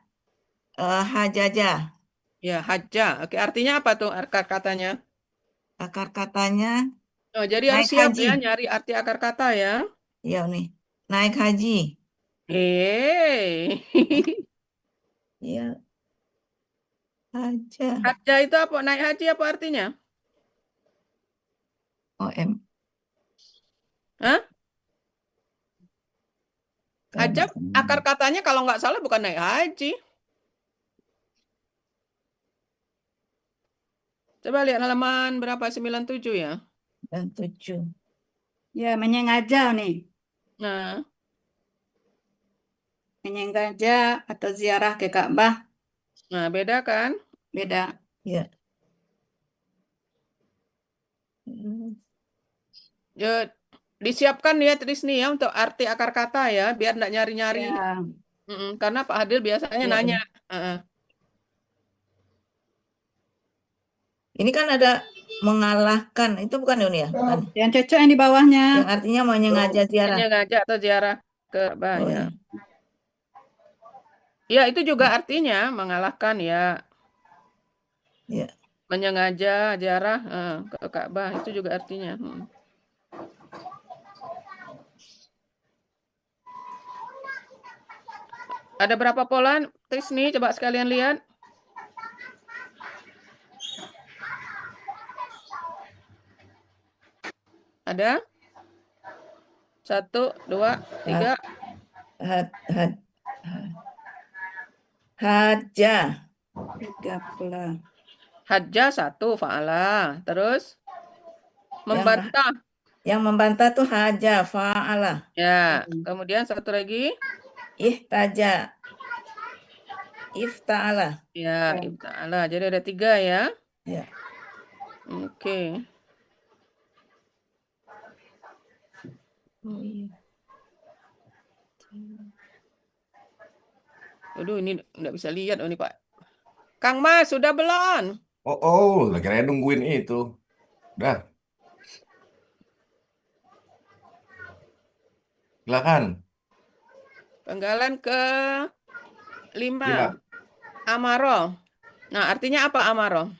S7: hajaja.
S1: Ya, haja. Oke, artinya apa tuh akar katanya?
S7: Akar katanya
S1: Oh, jadi harus
S7: naik
S1: siap
S7: haji.
S1: ya nyari arti akar kata ya.
S7: Iya nih, naik haji. Iya. Haja.
S1: Haja itu apa? Naik haji apa artinya?
S7: OM.
S1: Hah? Haja akar katanya kalau nggak salah bukan naik haji. Coba lihat halaman berapa? 97 ya?
S7: 97.
S6: Ya, menyengaja nih.
S1: Nah,
S6: Menyengaja atau ziarah ke Ka'bah.
S1: nah beda kan?
S6: Beda.
S7: Ya.
S1: Disiapkan ya Trisni ya untuk arti akar kata ya, biar nggak nyari-nyari.
S6: Ya.
S1: Karena Pak Adil biasanya
S7: Ya,
S1: nanya.
S7: Ini kan ada mengalahkan, itu bukan ya? Bukan.
S6: Yang cocok yang di bawahnya.
S7: Yang artinya menyengaja ziarah.
S1: Menyengaja atau ziarah ke Ka'bah
S7: Oh,
S1: ya.
S7: ya.
S1: Ya, itu juga artinya mengalahkan ya.
S7: Ya.
S1: Menyengaja ziarah ke Ka'bah itu juga artinya. Ada berapa pola Trisni? Coba sekalian lihat. Ada? 1, 2, 3.
S7: Haja.
S6: 3 pola.
S1: Haja 1, fa'ala. Terus membantah.
S7: Yang membantah tuh haja, fa'ala.
S1: Ya, kemudian satu lagi.
S7: Ihtaja. Ifta'ala.
S1: Ya, ifta'ala. Jadi ada 3 ya.
S7: Ya.
S1: Oke.
S7: Oh iya.
S1: Aduh, ini nggak bisa lihat ini Pak. Kang Mas, sudah belum?
S9: Lagi nungguin itu. Udah. Silakan.
S1: Penggalan ke 5.
S9: 5.
S1: Amaro. Nah, artinya apa amaro?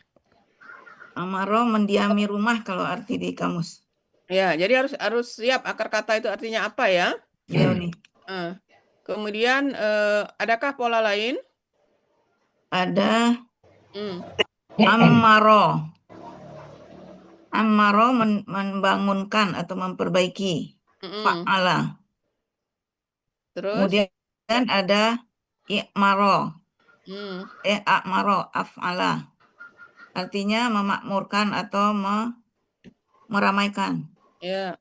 S7: Amaro mendiami rumah kalau arti di kamus.
S1: Ya, jadi harus siap akar kata itu artinya apa ya?
S7: Iya nih.
S1: Kemudian adakah pola lain?
S7: Ada Ammaro. Ammaro membangunkan atau memperbaiki. Fa'ala.
S1: Terus?
S7: Kemudian ada I'maro. A'maro, af'ala. Artinya memakmurkan atau meramaikan.
S1: Ya.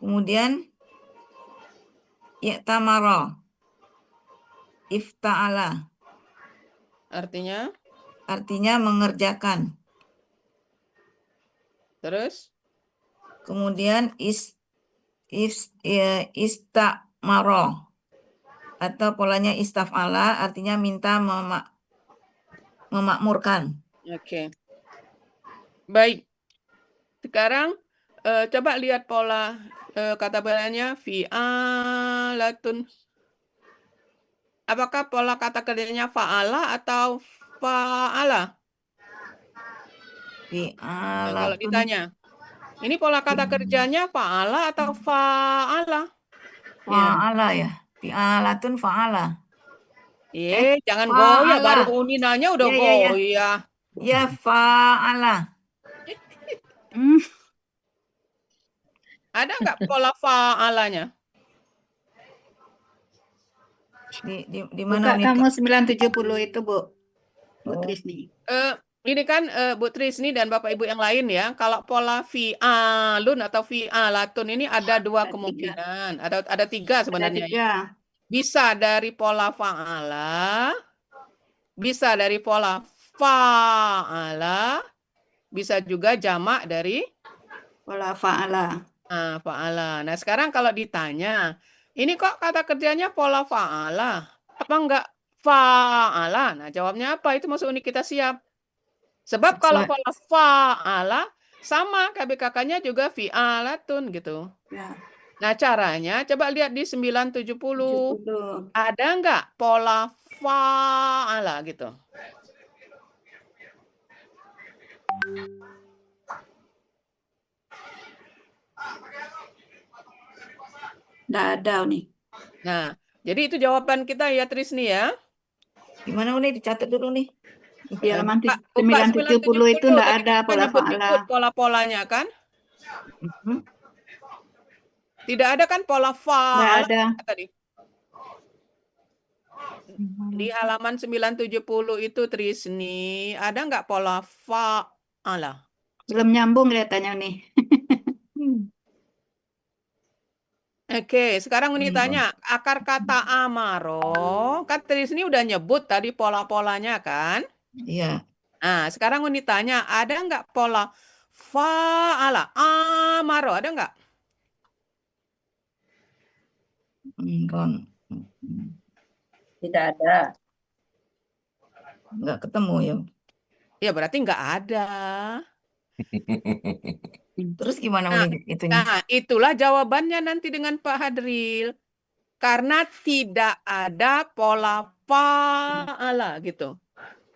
S7: Kemudian I'tamaro. Ifta'ala.
S1: Artinya?
S7: Artinya mengerjakan.
S1: Terus?
S7: Kemudian istamaro atau polanya istaf'ala artinya minta memakmurkan.
S1: Oke. Baik. Sekarang coba lihat pola kata balanya fi'alatun. Apakah pola kata kerjanya fa'ala atau fa'ala?
S7: Fi'alatun.
S1: Kalau ditanya. Ini pola kata kerjanya fa'ala atau fa'ala?
S7: Fa'ala ya. Fi'alatun fa'ala.
S1: Jangan
S7: fa'ala.
S1: goyah. Baru Uni nanya udah goyah.
S7: Ya, fa'ala.
S1: Ada nggak pola fa'alanya?
S7: Di mana
S6: Buka kamu 970 itu, Bu. Bu Trisni.
S1: Ini kan Bu Trisni dan Bapak Ibu yang lain ya, kalau pola fi'alun atau fi'alatun ini ada dua
S6: Ada tiga.
S1: kemungkinan. Ada tiga
S6: Ada
S1: sebenarnya ya.
S6: tiga.
S1: Bisa dari pola fa'ala, bisa dari pola fa'ala, bisa juga jamak dari
S6: Pola fa'ala.
S1: fa'ala. Nah, sekarang kalau ditanya, ini kok kata kerjanya pola fa'ala? Apa enggak fa'ala? Nah, jawabnya apa? Itu masuk unik kita siap. Sebab kalau
S7: Sesuai.
S1: pola fa'ala sama KBKK-nya juga fi'alatun gitu.
S6: Ya.
S1: Nah, caranya coba lihat di 970.
S6: 70.
S1: Ada enggak pola fa'ala gitu?
S6: Nggak ada nih.
S1: Nah, jadi itu jawaban kita ya Trisni ya.
S7: Gimana Uni? Dicatat dulu nih.
S6: Di halaman
S1: Buka
S6: 970 itu nggak
S1: tadi
S6: ada
S1: kita
S6: pola
S1: nyebut-nyebut
S6: fa'ala.
S1: pola-polanya kan?
S7: Mhm.
S1: Tidak ada kan pola
S6: Nggak
S1: fa'ala
S6: ada.
S1: tadi. Di halaman 970 itu Trisni, ada nggak pola fa'ala?
S6: Belum nyambung kelihatannya nih.
S1: Oke, sekarang Uni tanya, akar kata amaro, kan Trisni udah nyebut tadi pola-polanya kan?
S7: Iya.
S1: Nah, sekarang Uni tanya, ada nggak pola fa'ala, amaro, ada nggak?
S7: Ron.
S12: Tidak ada.
S7: Nggak ketemu ya.
S1: Ya berarti nggak ada.
S7: Terus gimana
S1: Nah,
S7: Uni itunya?
S1: nah, itulah jawabannya nanti dengan Pak Hadril. Karena tidak ada pola fa'ala gitu.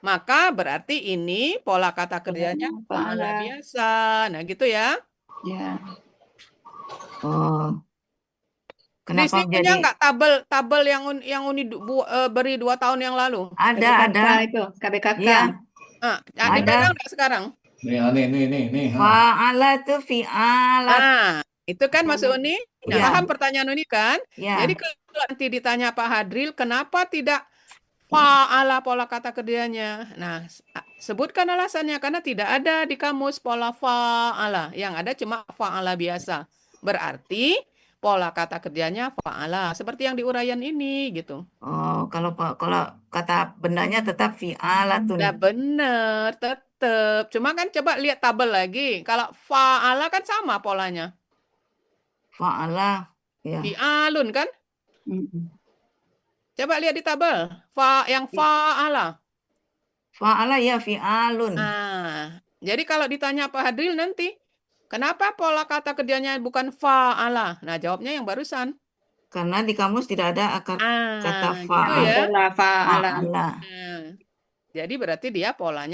S1: Maka berarti ini pola kata kerjanya fa'ala
S6: Fa'ala.
S1: biasa. Nah gitu ya.
S6: Ya.
S7: Oh,
S1: Trisni
S7: kenapa
S1: punya
S7: jadi
S1: nggak tabel yang Uni beri 2 tahun yang lalu?
S7: ada
S6: KBKK itu. KBKK.
S7: Iya,
S1: Dipegang nggak sekarang?
S13: Nih.
S7: fa'ala itu fi'alat.
S1: Nah, itu kan Mas Uni. Nah,
S7: Iya.
S1: paham pertanyaan Uni kan?
S7: Ya.
S1: Jadi kalau nanti ditanya Pak Hadril, kenapa tidak fa'ala pola kata kerjanya? Nah, sebutkan alasannya. Karena tidak ada di kamus pola fa'ala. Yang ada cuma fa'ala biasa. Berarti pola kata kerjanya fa'ala. Seperti yang di uraian ini gitu.
S7: Oh, kalau kata bendanya tetap fi'alatun.
S1: Nah, benar, tetap. Cuma kan coba lihat tabel lagi. Kalau fa'ala kan sama polanya.
S7: Fa'ala, ya.
S1: Fi'alun kan? Coba lihat di tabel. Yang fa'ala.
S7: Fa'ala ya fi'alun.
S1: Nah, jadi kalau ditanya Pak Hadril nanti, kenapa pola kata kerjanya bukan fa'ala? Nah, jawabnya yang barusan.
S7: Karena di kamus tidak ada akar kata
S1: Gitu ya.
S7: fa'ala.
S1: Nah, jadi berarti dia pola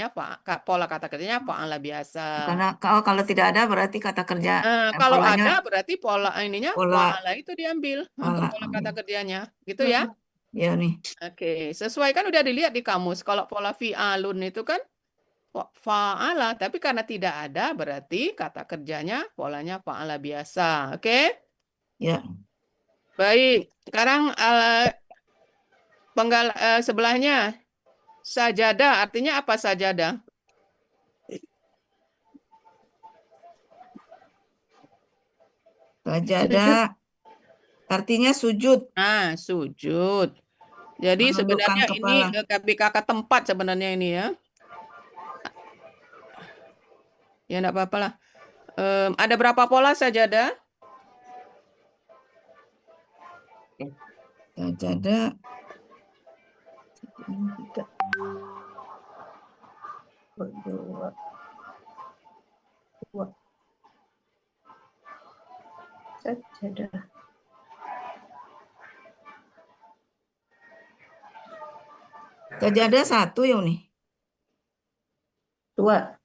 S1: kata kerjanya fa'ala biasa.
S7: Karena kalau tidak ada berarti kata kerja
S1: Kalau
S7: polanya
S1: ada berarti pola ininya fa'ala itu diambil untuk pola kata kerjanya. Gitu ya.
S7: ya nih.
S1: Oke, sesuai kan udah dilihat di kamus. Kalau pola fi'alun itu kan fa'ala, tapi karena tidak ada berarti kata kerjanya polanya fa'ala biasa. Oke?
S7: Ya.
S1: Baik, sekarang sebelahnya sajadah, artinya apa sajadah?
S7: Sajadah artinya sujud.
S1: Nah, sujud. Jadi
S7: Menundukkan
S1: sebenarnya ini
S7: kepala.
S1: KBKK tempat sebenarnya ini ya. Ya enggak apa-apa lah. Ada berapa pola sajadah?
S7: Sajadah.
S12: Sajadah.
S7: Sajadah satu ya nih.
S12: 2.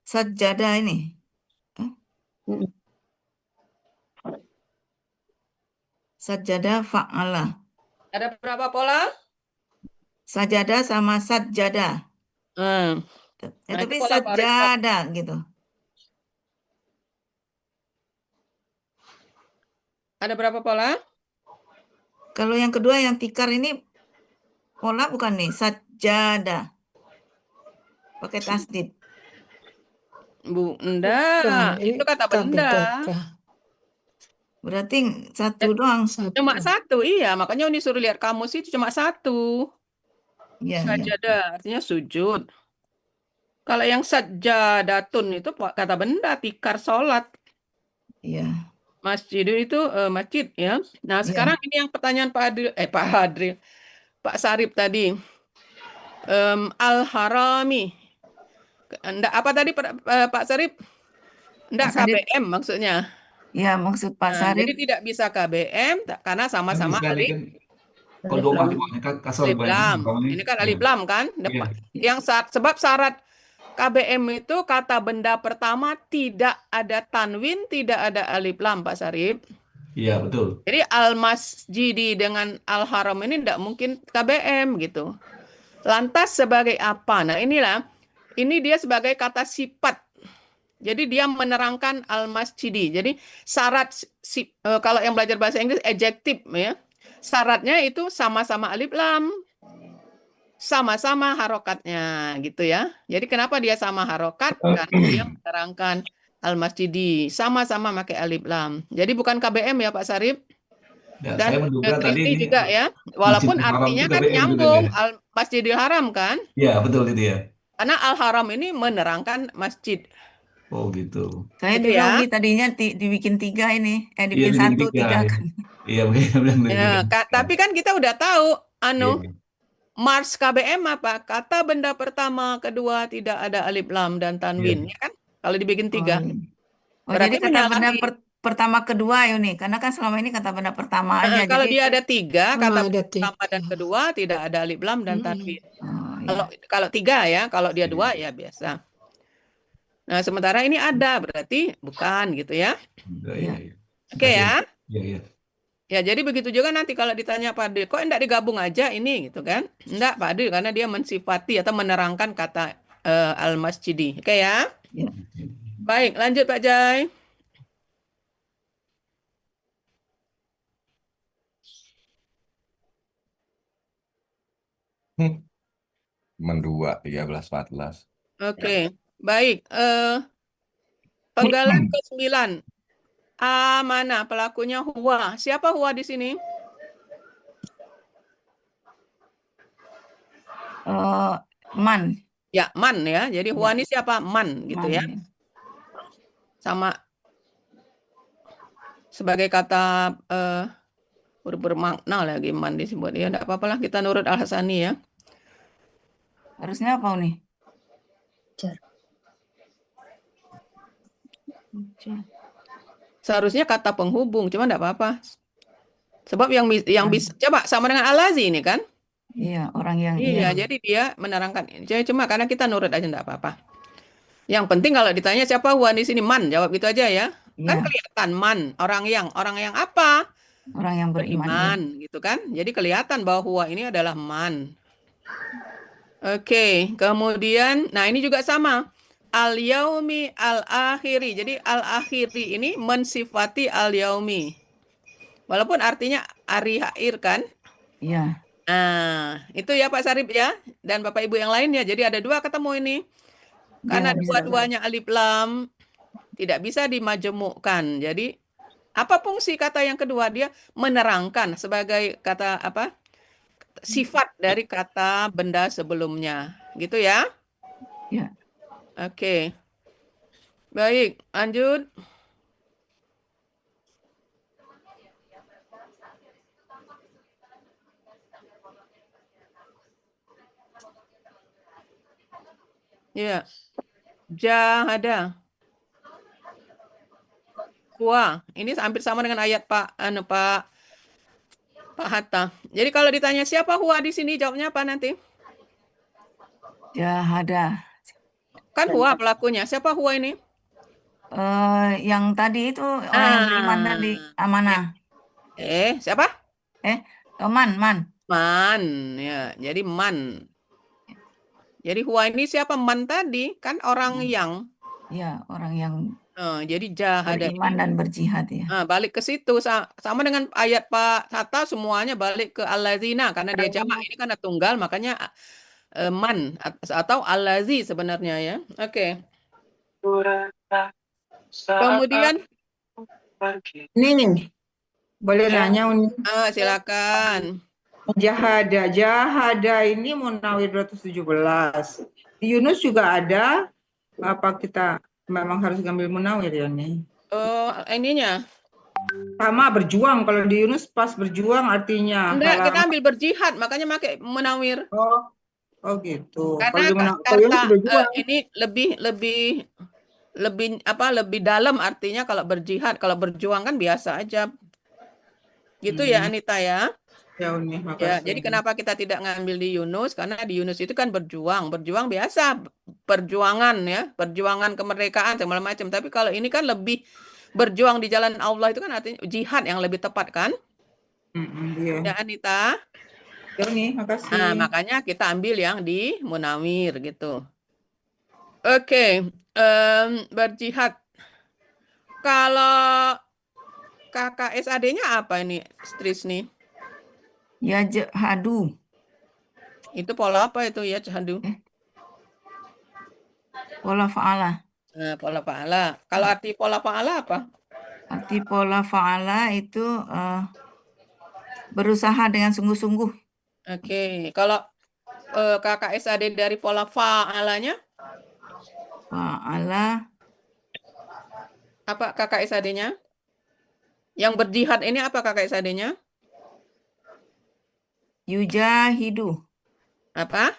S7: Sajadah ini. Sajadah fa'ala.
S1: Ada berapa pola?
S7: Sajadah sama sajadah. Tapi
S1: pola
S7: sajadah gitu.
S1: Ada berapa pola?
S7: Kalau yang kedua yang tikar ini pola bukan nih? Sajada. Pakai tasdid.
S1: Bunda, itu kata benda.
S7: Berarti satu doang.
S1: Cuma satu, iya. Makanya Uni suruh lihat kamus itu cuma satu.
S7: Iya, iya.
S1: Sajadah, artinya sujud. Kalau yang sajadatun itu kata benda, tikar sholat.
S7: Iya.
S1: Masjid itu masjid ya. Nah,
S7: Iya.
S1: sekarang ini yang pertanyaan Pak Sarip tadi. Al-Harami. Enggak apa tadi Pak Sarip? Enggak,
S7: Pak Sarip.
S1: KBM maksudnya.
S7: Ya, maksud Pak
S1: Nah,
S7: Sarip.
S1: jadi tidak bisa KBM karena
S13: Kan
S1: sama-sama
S13: bisa nih
S1: alif
S13: kan. Kalau dua mati kan kasar
S1: alif lam. Ini kan alif lam kan?
S13: Iya.
S1: Yang sebab syarat KBM itu kata benda pertama tidak ada tanwin, tidak ada alif lam, Pak Sarip.
S13: Iya, betul.
S1: Jadi al-masjidi dengan al-haram ini tidak mungkin KBM gitu. Lantas sebagai apa? Nah, ini dia sebagai kata sifat. Jadi dia menerangkan al-masjidi. Jadi syarat kalau yang belajar bahasa Inggris adjektif ya. Syaratnya itu sama-sama alif lam. Sama-sama harokatnya gitu ya. Jadi kenapa dia sama harokat? Karena dia menerangkan al-masjidi. Sama-sama pakai alif lam. Jadi bukan KBM ya Pak Sarip.
S13: Ya,
S1: Dan
S13: saya menduga tadi
S1: Kristi
S13: ini
S1: juga ya. Walaupun
S13: Masjidil Haram
S1: artinya
S13: itu
S1: kan
S13: KBM gitu
S1: nyambung.
S13: ya.
S1: Al-Masjidil Haram kan.
S13: Iya, betul itu ya.
S1: Karena al-haram ini menerangkan masjid.
S13: Oh gitu.
S7: Saya
S1: Gitu
S7: juga
S1: ya.
S7: Umi tadinya dibikin 3 ini.
S13: Iya,
S7: Dibikin
S13: dibikin
S7: 1, 3
S13: ya.
S7: kan.
S13: Iya, benar.
S1: Ya, tapi kan kita udah tahu
S13: Iya.
S1: Mars KBM apa? Kata benda pertama, kedua tidak ada alif lam dan tanwin,
S13: Iya.
S1: ya kan? Kalau dibikin 3.
S7: Oh,
S1: Berarti
S7: jadi kata benda
S1: menyalahi.
S7: pertama kedua ya nih. Karena kan selama ini kata benda pertama aja.
S1: Kalau
S7: Jadi
S1: dia ada 3, kata
S10: ada
S1: pertama dan kedua tidak ada alif lam dan tanwin.
S7: oh, iya.
S1: Kalau 3 ya, kalau dia 2 ya biasa. Nah, sementara ini ada, berarti bukan gitu ya.
S13: Iya.
S1: Oke ya.
S13: Iya.
S1: Ya, jadi begitu juga nanti kalau ditanya Pak Adil, kok enggak digabung aja ini gitu kan? Enggak, Pak Adil, karena dia mensifati atau menerangkan kata al-masjidi. Oke ya?
S7: Ya.
S1: Baik, lanjut Pak Jai.
S9: Mendua 13 14.
S1: Oke, baik. Penggalan ke-9. Mana pelakunya huwa? Siapa huwa di sini?
S7: Man.
S1: Ya, man ya. Jadi huwa ini siapa? Man gitu ya. Sama sebagai kata bermakna lagi man disebut. Ya, enggak apa-apa lah kita nurut Al-Hasani ya.
S7: Harusnya apa nih?
S1: Seharusnya kata penghubung, cuma enggak apa-apa. Sebab yang bisa coba sama dengan alazi ini kan?
S7: Iya, orang yang
S1: Iya, jadi dia menerangkan ini. Jadi cuma karena kita nurut aja enggak apa-apa. Yang penting kalau ditanya siapa huwa di sini man, jawab gitu aja ya. Kan kelihatan man, orang yang apa?
S7: Orang yang beriman.
S1: Gitu kan? Jadi kelihatan bahwa huwa ini adalah man. Oke, kemudian nah ini juga sama. Al-yaumi al-akhiri. Jadi al-akhiri ini mensifati al-yaumi. Walaupun artinya hari akhir kan?
S7: Iya.
S1: Nah, itu ya Pak Sarip ya. Dan Bapak Ibu yang lainnya. Jadi ada 2 ketemu ini. Karena dua-duanya alif lam tidak bisa dimajemukkan. Jadi apa fungsi kata yang kedua? Dia menerangkan sebagai kata apa? Sifat dari kata benda sebelumnya. Gitu ya?
S7: Ya.
S1: Oke. Baik, lanjut. Ya. Jahada. Wah, ini hampir sama dengan ayat Pak Hatta. Jadi kalau ditanya siapa huwa di sini, jawabnya apa nanti?
S7: Jahada.
S1: Kan huwa pelakunya. Siapa huwa ini?
S7: Yang tadi itu orang yang beriman tadi, amanah.
S1: Siapa?
S7: Man.
S1: Man, ya. Jadi man. Jadi huwa ini siapa? Man tadi kan orang yang.
S7: Ya, orang yang
S1: jadi jahada.
S7: beriman dan berjihad ya.
S1: Balik ke situ sama dengan ayat Pak Hatta semuanya balik ke allazina karena dia jamak ini karena tunggal makanya man atau allazi sebenarnya ya. Oke. Kemudian
S12: Nih, boleh nanya Uni?
S1: silakan.
S12: Jahada ini Munawir 217. Di Yunus juga ada. Apa kita memang harus ngambil Munawir ya nih?
S1: Oh, ininya.
S12: Sama berjuang. Kalau di Yunus pas berjuang artinya.
S1: Enggak, kita ambil berjihad, makanya pakai Munawir.
S12: Oh gitu.
S1: Karena
S12: Kalau Yunus
S1: kata
S12: berjuang.
S1: ini lebih dalam artinya kalau berjihad, kalau berjuang kan biasa aja. Gitu ya Anita ya.
S12: Ya Uni,
S1: Ya,
S12: makasih.
S1: jadi kenapa kita tidak ngambil di Yunus? Karena di Yunus itu kan berjuang biasa, perjuangan ya, perjuangan kemerdekaan segala macam. Tapi kalau ini kan lebih berjuang di jalan Allah itu kan artinya jihad yang lebih tepat kan?
S12: Iya.
S1: Ya Anita.
S12: Ya Uni, makasih.
S1: Nah, makanya kita ambil yang di Munawir gitu. Oke, berjihad. Kalau kakak SAD-nya apa ini, Trisni?
S7: Yajhadu.
S1: Itu pola apa itu yajhadu?
S7: Pola fa'ala.
S1: Nah, pola fa'ala. Kalau arti pola fa'ala apa?
S7: Arti pola fa'ala itu berusaha dengan sungguh-sungguh.
S1: Oke, kalau kakak SAD dari pola fa'alanya?
S7: Fa'ala.
S1: Apa kakak SAD-nya? Yang berjihad ini apa kakak SAD-nya?
S7: Yujahidu.
S1: Apa?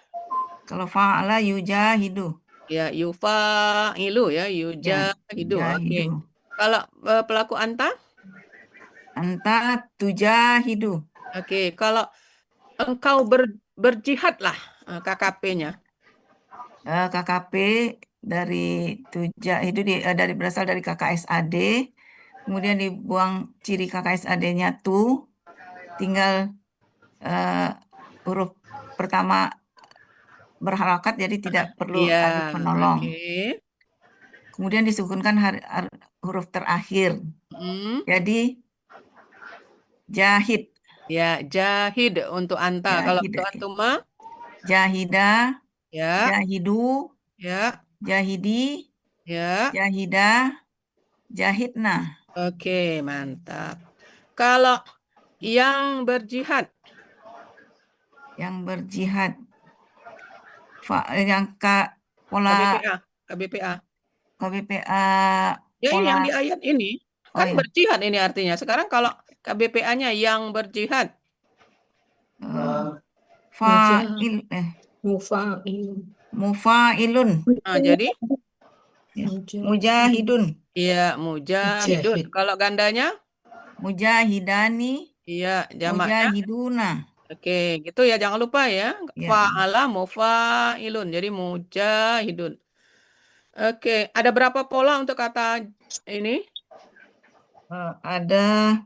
S7: Kalau fa'ala yujahidu.
S1: Ya, yufa'ilu ya, yujahidu. Oke.
S7: Yujahidu.
S1: Kalau pelaku anta?
S7: Anta tujahidu.
S1: Oke, kalau engkau berjihadlah KKP-nya.
S7: KKP dari tujahidu dari berasal dari KKSAD. Kemudian dibuang ciri KKSAD-nya tu. Tinggal huruf pertama berharakat jadi tidak perlu alif penolong.
S1: Oke.
S7: Kemudian disukunkan huruf terakhir. Jadi jahid.
S1: Ya, jahid untuk anta. Kalau untuk antuma?
S7: Jahida.
S1: Ya.
S7: Jahidu.
S1: Ya.
S7: Jahidi.
S1: Ya.
S7: Jahida. Jahidna.
S1: Oke, mantap. Kalau yang berjihad?
S7: Yang berjihad. Yang pola
S1: KBPA.
S7: KBPA.
S1: Ya,
S7: Pola,
S1: ini yang di ayat ini. Kan berjihad ini artinya. Sekarang kalau KBPA-nya yang berjihad.
S7: Mufailun.
S1: Nah, jadi?
S7: Mujahidun.
S1: Iya, mujahidun. Kalau gandanya?
S7: Mujahidani.
S1: Iya, jamaknya?
S7: Mujahiduna.
S1: Oke, gitu ya. Jangan lupa ya. Fa'ala mufailun. Jadi mujahidun. Oke, ada berapa pola untuk kata ini?
S7: Ada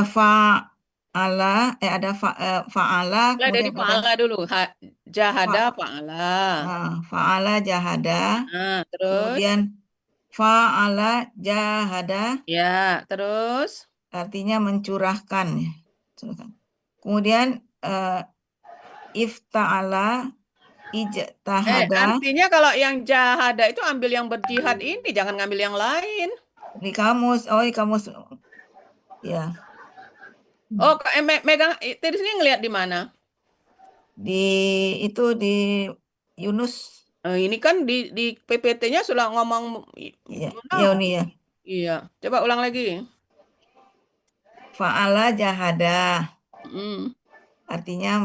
S7: fa'ala, ada fa'ala.
S1: Dari fa'ala dulu. Jahada fa'ala.
S7: Fa'ala jahada.
S1: Nah, terus?
S7: Kemudian fa'ala jahada.
S1: Ya, terus?
S7: Artinya mencurahkan. Kemudian ifta'ala ijtahada.
S1: Artinya kalau yang jahada itu ambil yang berjihad ini, jangan ngambil yang lain.
S7: Di kamus, di kamus. Ya.
S1: Oh, megang Trisni ngelihat di mana?
S7: Di Yunus.
S1: Ini kan di PPT-nya sudah ngomong.
S7: Iya, Uni ya.
S1: Iya, coba ulang lagi.
S7: Fa'ala jahada. Artinya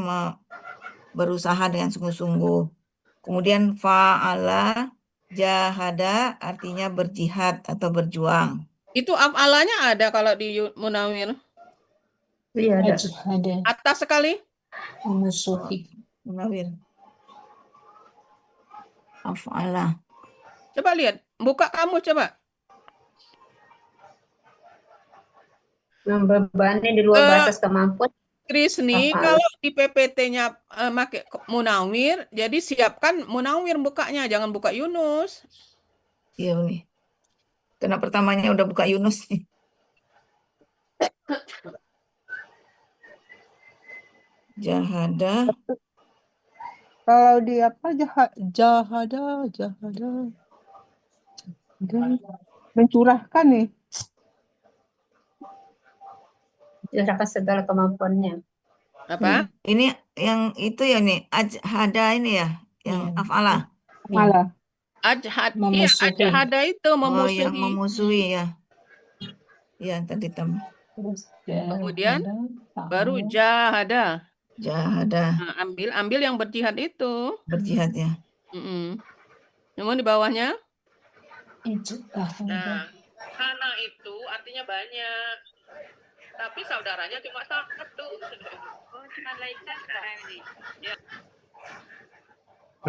S7: berusaha dengan sungguh-sungguh. Kemudian fa'ala jahada artinya berjihad atau berjuang.
S1: Itu af'alanya ada kalau di Munawir?
S6: Iya, ada.
S1: Atas sekali?
S7: Munawir. Af'ala.
S1: Coba lihat, buka kamu coba.
S14: Membebani di luar batas kemampuan.
S1: Trisni, kalau di PPT-nya pakai Munawir, jadi siapkan Munawir bukanya, jangan buka Yunus.
S7: Iya, Uni. Karena pertamanya udah buka Yunus. Jahada.
S6: Kalau di apa jahada mencurahkan nih.
S14: Curahkan segala kemampuannya.
S1: Apa?
S7: Ini yang itu ya nih, ajhada ini ya, yang af'ala.
S6: Malah.
S1: Ajhad, iya,
S14: Memusuhi.
S1: ajhada itu
S7: Oh, yang
S1: memusuhi.
S7: memusuhi ya. Ya, tadi tambah.
S1: Kemudian baru jahada.
S7: Jahada.
S1: Nah, ambil yang berjihad itu.
S7: Berjihad ya.
S1: Namun di bawahnya?
S14: Nah,
S1: Nah, hana itu artinya banyak. Tapi saudaranya cuma satu. Oh, cuma Laika ini. Ya.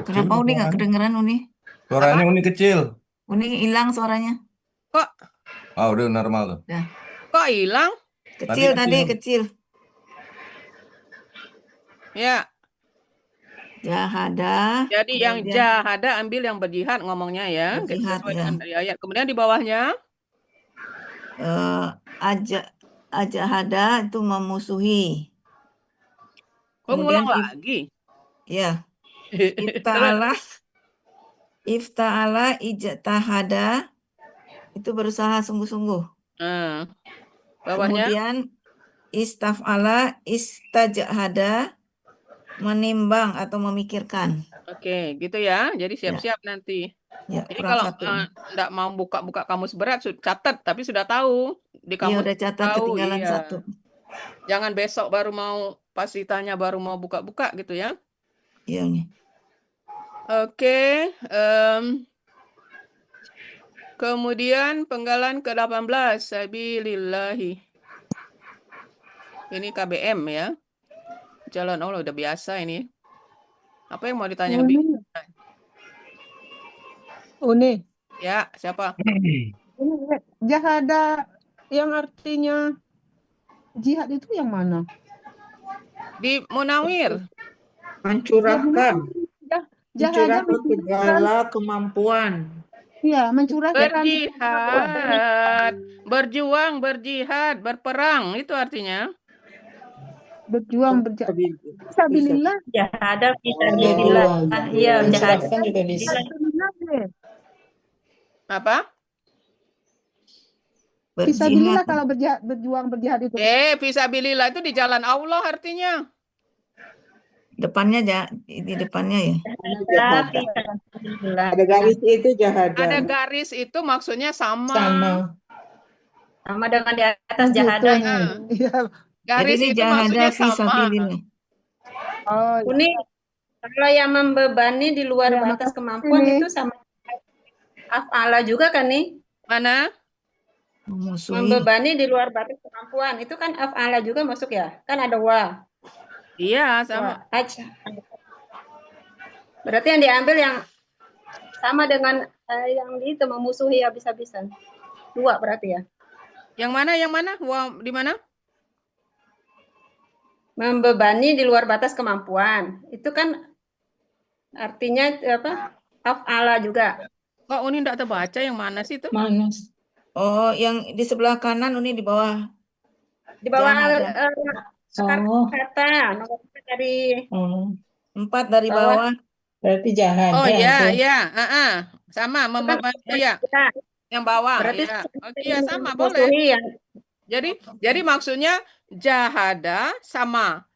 S7: Kenapa Uni nggak kedengeran Uni?
S9: Suaranya Uni kecil.
S7: Uni hilang suaranya.
S1: Kok?
S9: Oh, udah normal tuh.
S7: Dah.
S1: Kok hilang?
S7: Kecil tadi kecil.
S1: Ya.
S7: Jahada.
S1: Jadi yang jahada ambil yang berjihad ngomongnya ya.
S7: Berjihad,
S1: Sesuai
S7: ya.
S1: dengan ayat. Kemudian di bawahnya?
S7: Ajahada itu memusuhi.
S1: Ngulang
S7: Kemudian
S1: lagi?
S7: Ya. Ifta'ala ijtahada itu berusaha sungguh-sungguh.
S1: Bawahnya?
S7: Kemudian istaf'ala istajahada menimbang atau memikirkan.
S1: Oke, gitu ya. Jadi siap-siap nanti.
S7: Ya,
S1: Jadi
S7: kurang
S1: kalau
S7: satu.
S1: enggak mau buka-buka kamus berat, catat, tapi sudah tahu. Di
S7: Iya,
S1: kamus
S7: udah catat,
S1: tahu,
S7: ketinggalan
S1: iya.
S7: satu.
S1: Jangan besok baru mau, pas ditanya baru mau buka-buka gitu ya.
S7: Iya nih.
S1: Oke. Kemudian penggalan ke-18. Sabilillahi. Ini KBM ya. Jalan Allah udah biasa ini. Apa yang mau ditanya lebih?
S6: Uni.
S1: Ya, siapa?
S6: Jahada yang artinya jihad itu yang mana?
S1: Di Munawir.
S12: Mencurahkan.
S6: Jahada
S12: Mencurahkan segala kemampuan.
S6: Iya, mencurahkan.
S1: Berjihad, berjuang, berjihad, berperang, itu artinya.
S6: Berjuang, Fisabilillah.
S14: Jahada fisabilillah. Iya, jahada juga bisa.
S1: Apa?
S6: Fisabilillah kalau berjuang berjihad itu.
S1: Fisabilillah itu di jalan Allah artinya.
S7: Depannya di depannya ya.
S12: Ada garis itu jahada.
S1: Ada garis itu maksudnya sama.
S14: Sama dengan di atas jahada.
S1: Garis
S7: jadi ini
S1: itu maksudnya
S7: jahada
S1: sama.
S6: Oh,
S14: Uni, kalau yang membebani di luar batas kemampuan itu sama af'ala juga kan nih?
S1: Mana?
S14: Membebani di luar batas kemampuan itu kan af'ala juga masuk ya? Kan ada wa.
S1: Iya, sama.
S14: Berarti yang diambil yang sama dengan yang itu memusuhi habis-habisan. Dua berarti ya?
S1: Yang mana? Yang mana? Di mana?
S14: Membebani di luar batas kemampuan. Itu kan artinya apa? Af'ala juga.
S1: Kok Uni enggak terbaca yang mana sih itu?
S14: Mana?
S7: Oh, yang di sebelah kanan Uni di bawah.
S14: Di bawah
S7: kata
S14: nomor 4 dari
S7: 4 dari bawah.
S14: Berarti jahada.
S1: Oh iya, iya, sama membebani iya. Yang bawah,
S14: berarti
S1: ya. Oke, ya sama boleh. Jadi maksudnya jahada sama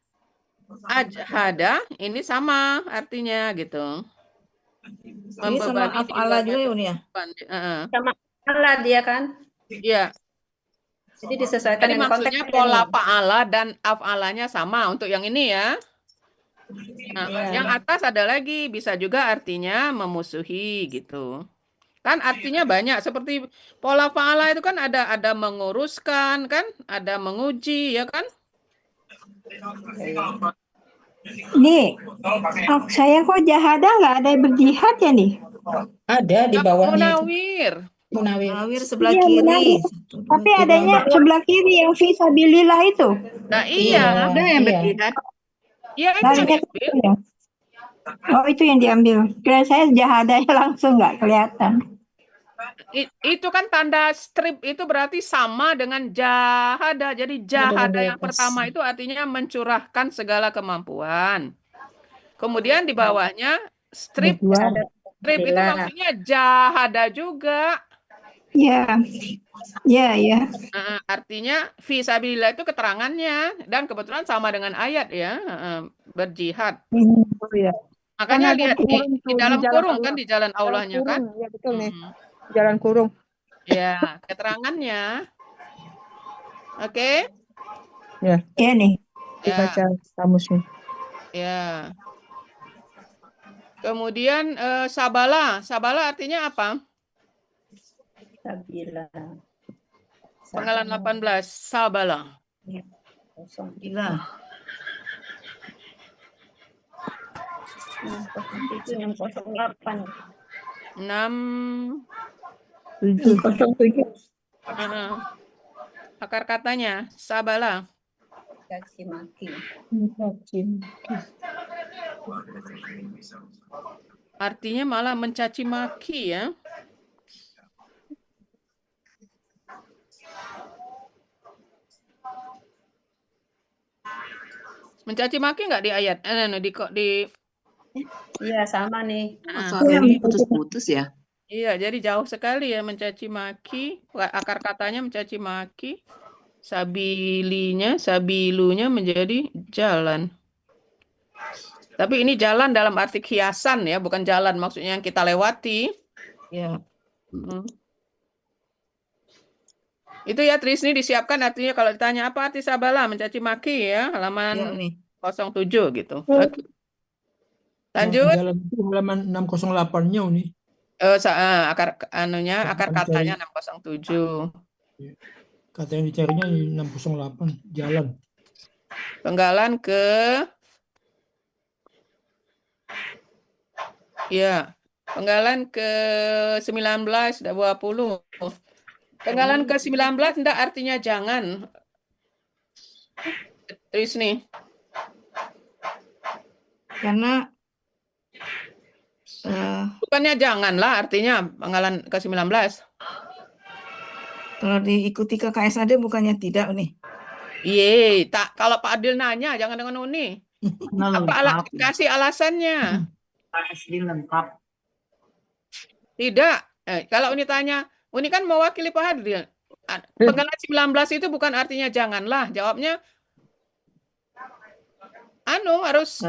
S1: ajhada ini sama artinya gitu.
S7: Ini sama af'ala juga ya Uni ya?
S14: Sama af'ala dia kan?
S1: Iya.
S14: Jadi disesuaikan
S1: Jadi
S14: dengan konteks
S1: maksudnya pola fa'ala dan af'alanya sama untuk yang ini ya. Nah, yang atas ada lagi bisa juga artinya memusuhi gitu. Kan artinya banyak seperti pola fa'ala itu kan ada menguruskan kan, ada menguji ya kan?
S15: Nih, saya kok jahada nggak ada berjihad ya nih?
S14: Ada di bawahnya.
S1: Munawir
S7: sebelah
S15: Iya,
S7: kiri.
S15: Munawir. Tapi adanya sebelah kiri yang fisabilillah itu.
S1: Nah iya.
S7: Ada yang berjihad.
S1: Iya itu yang diambil.
S15: Ya. Oh itu yang diambil. Kira saya jahadanya langsung nggak kelihatan.
S1: Itu kan tanda strip itu berarti sama dengan jahada. Jadi jahada yang pertama itu artinya mencurahkan segala kemampuan. Kemudian di bawahnya strip
S6: Berjuang.
S1: itu maksudnya jahada juga.
S15: Ya, ya.
S1: Artinya fisabilillah itu keterangannya dan kebetulan sama dengan ayat ya, berjihad.
S6: Oh ya.
S1: Makanya
S6: Kan ada
S1: lihat
S6: kurung
S1: di
S6: tuh, di
S1: dalam
S6: jalan
S1: kurung
S6: Allah.
S1: kan, di jalan
S6: Jalan
S1: Allahnya kan.
S6: kurung, ya betul nih. Jalan kurung.
S1: Ya, keterangannya. Oke?
S6: Ya.
S15: Ya nih.
S1: Ya,
S6: Dibaca kamusnya.
S1: ya. Kemudian sabala. Sabala artinya apa?
S11: Sabila.
S1: Penggalan 18, sabala.
S7: Gila.
S11: 608.
S6: 707.
S1: Akar katanya sabala.
S11: Caci maki.
S1: Artinya malah mencaci maki ya. Mencaci maki nggak di ayat? Di
S14: Iya, sama nih.
S16: Suaranya putus-putus ya.
S1: Iya, jadi jauh sekali ya mencaci maki. Akar katanya mencaci maki. Sabilunya menjadi jalan. Tapi ini jalan dalam arti hiasan ya, bukan jalan maksudnya yang kita lewati.
S7: Ya.
S1: Itu ya Trisni disiapkan artinya kalau ditanya apa arti sabala mencaci maki ya,
S7: Ya
S1: halaman
S7: nih.
S1: 07 gitu. Oke. Lanjut.
S8: Jalan itu halaman 608-nya nih.
S1: Akar katanya 607.
S8: Kata yang dicarinya 608, jalan.
S1: Penggalan ke penggalan ke 19 dan 20. Penggalan ke 19 enggak artinya jangan. Terus nih.
S7: Karena
S1: bukannya janganlah artinya penggalan ke 19.
S7: kalau diikuti ke KSAD bukannya tidak nih.
S1: Iya, kalau Pak Adil nanya jangan dengan Uni. Kasih alasannya.
S11: SD lengkap.
S1: Tidak. Kalau Uni tanya, Uni kan mewakili Pak Adil. Penggalan 19 itu bukan artinya janganlah. Jawabnya harus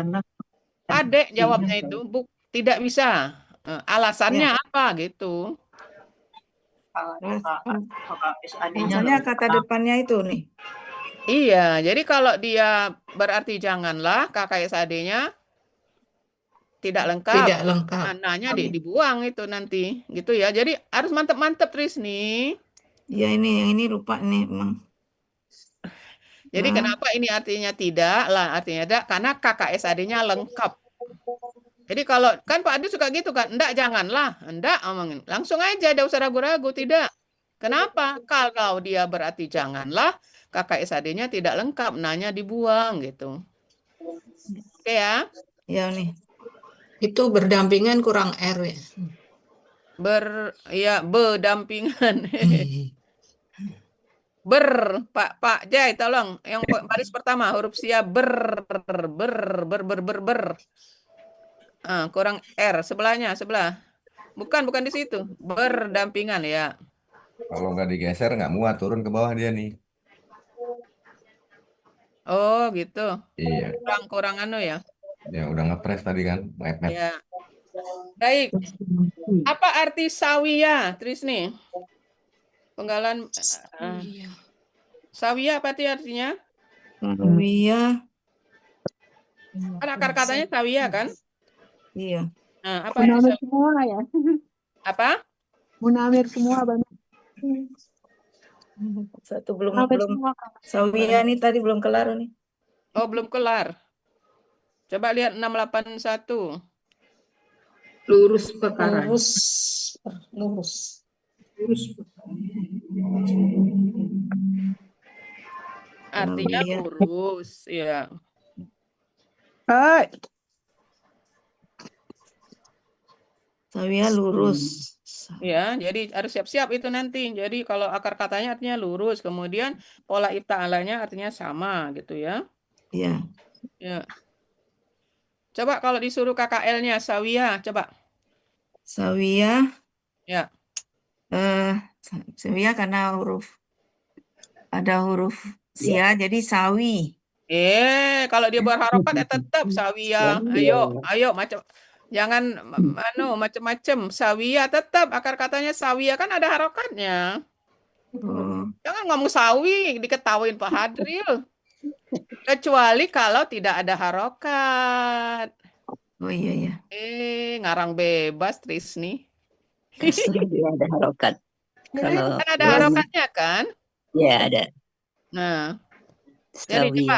S1: adek jawabnya itu. Tidak bisa. Alasannya apa gitu.
S7: Alasannya kata depannya itu nih.
S1: Iya, jadi kalau dia berarti janganlah, KKSAD-nya tidak lengkap.
S7: Tidak lengkap.
S1: Nanya dibuang itu nanti, gitu ya. Jadi harus mantep-mantep Trisni.
S7: Iya yang ini lupa nih emang.
S1: Jadi kenapa ini artinya tidak lah, artinya tidak karena KKSAD-nya lengkap. Jadi kalau kan Pak Adi suka gitu kan, enggak janganlah, enggak omongin. Langsung aja, tidak usah ragu-ragu, tidak. Kenapa? Kalau dia berarti janganlah, KKSAD-nya tidak lengkap, nanya dibuang gitu. Oke ya?
S7: Ya nih.
S16: Itu berdampingan kurang R ya.
S1: Berdampingan. Pak Jai tolong yang baris pertama huruf sia ber. Kurang R sebelah. Bukan di situ. Berdampingan ya.
S9: Kalau nggak digeser nggak muat turun ke bawah dia nih.
S1: Oh gitu.
S9: Iya.
S1: Kurang ya.
S9: Ya udah ngepres tadi kan, mepet.
S1: Ya. Baik. Apa arti sawiya, Trisni? Penggalan sawiya apa artinya?
S7: Sawiya.
S1: Kan akar katanya sawiya kan?
S7: Iya.
S1: Nah, apa
S6: Munawir semua ya.
S1: Apa?
S6: Munawir semua banyak.
S7: Satu belum sawiya nih tadi belum kelar nih.
S1: Oh, belum kelar. Coba lihat 681.
S12: Lurus perkara.
S16: Lurus.
S1: Artinya lurus, ya.
S7: Sawiya lurus.
S1: Ya, jadi harus siap-siap itu nanti. Jadi kalau akar katanya artinya lurus, kemudian pola ifta'alanya artinya sama gitu ya.
S7: Iya.
S1: Ya. Coba kalau disuruh KKL-nya sawiyah, coba.
S7: Sawiyah,
S1: Ya.
S7: sawiyah karena ada huruf sia, jadi sawi.
S1: Kalau dia berharokat ya tetap sawiyah. Ayo macam jangan macam-macam. Sawiyah tetap akar katanya sawiyah kan ada harokatnya. Jangan ngomong sawi diketawain Pak Hadril. Kecuali kalau tidak ada harokat.
S7: Oh iya ya.
S1: Ngarang bebas Trisni.
S11: Kasroh dia ada harokat. Kalau
S1: Kan ada harokatnya kan?
S11: ya ada.
S1: Nah, jadi coba.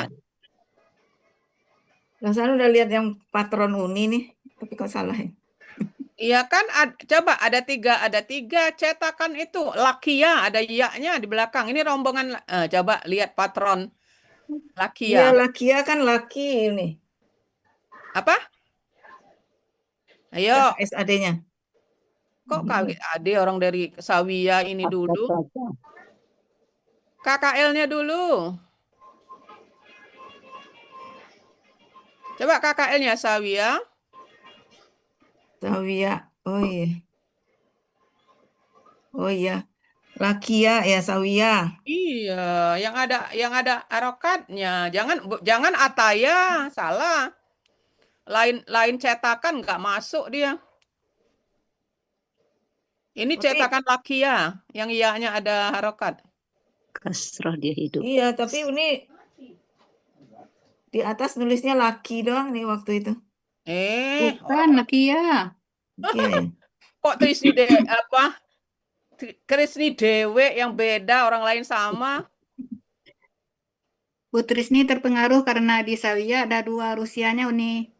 S7: Saya udah lihat yang patron Uni nih, tapi kok salah ya?
S1: Iya kan, coba ada tiga cetakan itu. Lakia, ada ya-nya di belakang. Ini rombongan, coba lihat patron Lakia.
S7: Iya, Lakia kan laki ini.
S1: Apa? Ayo.
S7: SAD-nya.
S1: Kok KAD orang dari Sawiyah ini dulu? KKL-nya dulu. Coba KKL-nya Sawiyah.
S7: Sawiyah. Oh iya. Oh iya. Lakia ya Sawiyah.
S1: Iya, yang ada harokatnya. Jangan ataya, salah. Lain cetakan nggak masuk dia. Ini cetakan Lakia yang iya-nya ada harokat.
S11: Kasroh dia hidup.
S7: Iya, tapi ini di atas nulisnya laki doang nih waktu itu.
S16: Bukan Lakia.
S1: Kok Trisni Krisni Dewe yang beda, orang lain sama.
S17: Bu Trisni terpengaruh karena di Sawiyah ada dua Rusianya Uni.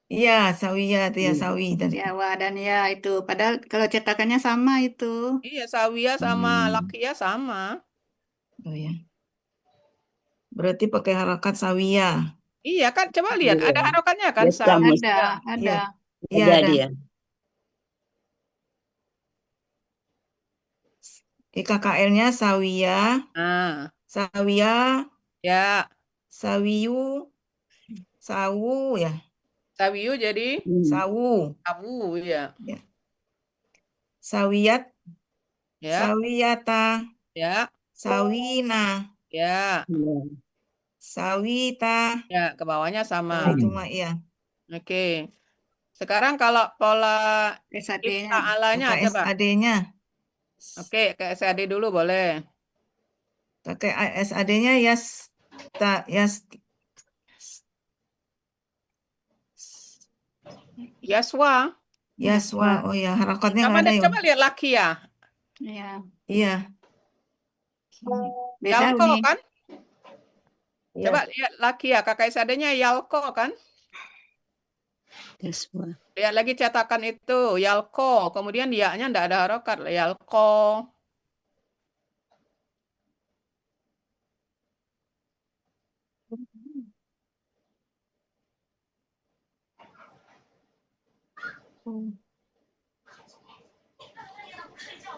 S7: Iya, Sawiyah itu ya Sawi tadi.
S17: Jawa dan ya itu. Padahal kalau cetakannya sama itu.
S1: Iya, Sawiyah sama Lakia sama.
S7: Oh ya. Berarti pakai harokat Sawiyah.
S1: Iya kan, coba lihat ada harokatnya kan?
S17: Ada.
S7: Iya, ada.
S11: Dia.
S7: KKL-nya Sawiyah. Sawiyah.
S1: Ya.
S7: Sawiyu. Sawu ya.
S1: Sawiyu jadi?
S7: Sawu.
S1: Sawu, ya.
S7: Sawiyat.
S1: Ya.
S7: Sawiyata.
S1: Ya.
S7: Sawina.
S1: Ya.
S7: Sawita.
S1: Ya, ke bawahnya sama.
S7: Cuma iya.
S1: Oke. Sekarang kalau pola ifta'alanya coba.
S7: SAD-nya.
S1: Oke, ke SAD dulu boleh.
S7: Pakai SAD-nya
S1: Yaswa.
S7: Yaswa. Oh ya, harakatnya nggak ada ya.
S1: Coba lihat Lakia.
S17: Iya.
S7: Iya.
S17: Beda
S1: Yalko
S17: Uni.
S1: kan? Coba lihat Lakia, kakak SAD-nya Yalko kan?
S11: Yaswa.
S1: Lihat lagi cetakan itu, Yalko. Kemudian ya-nya enggak ada harokat, Yalko.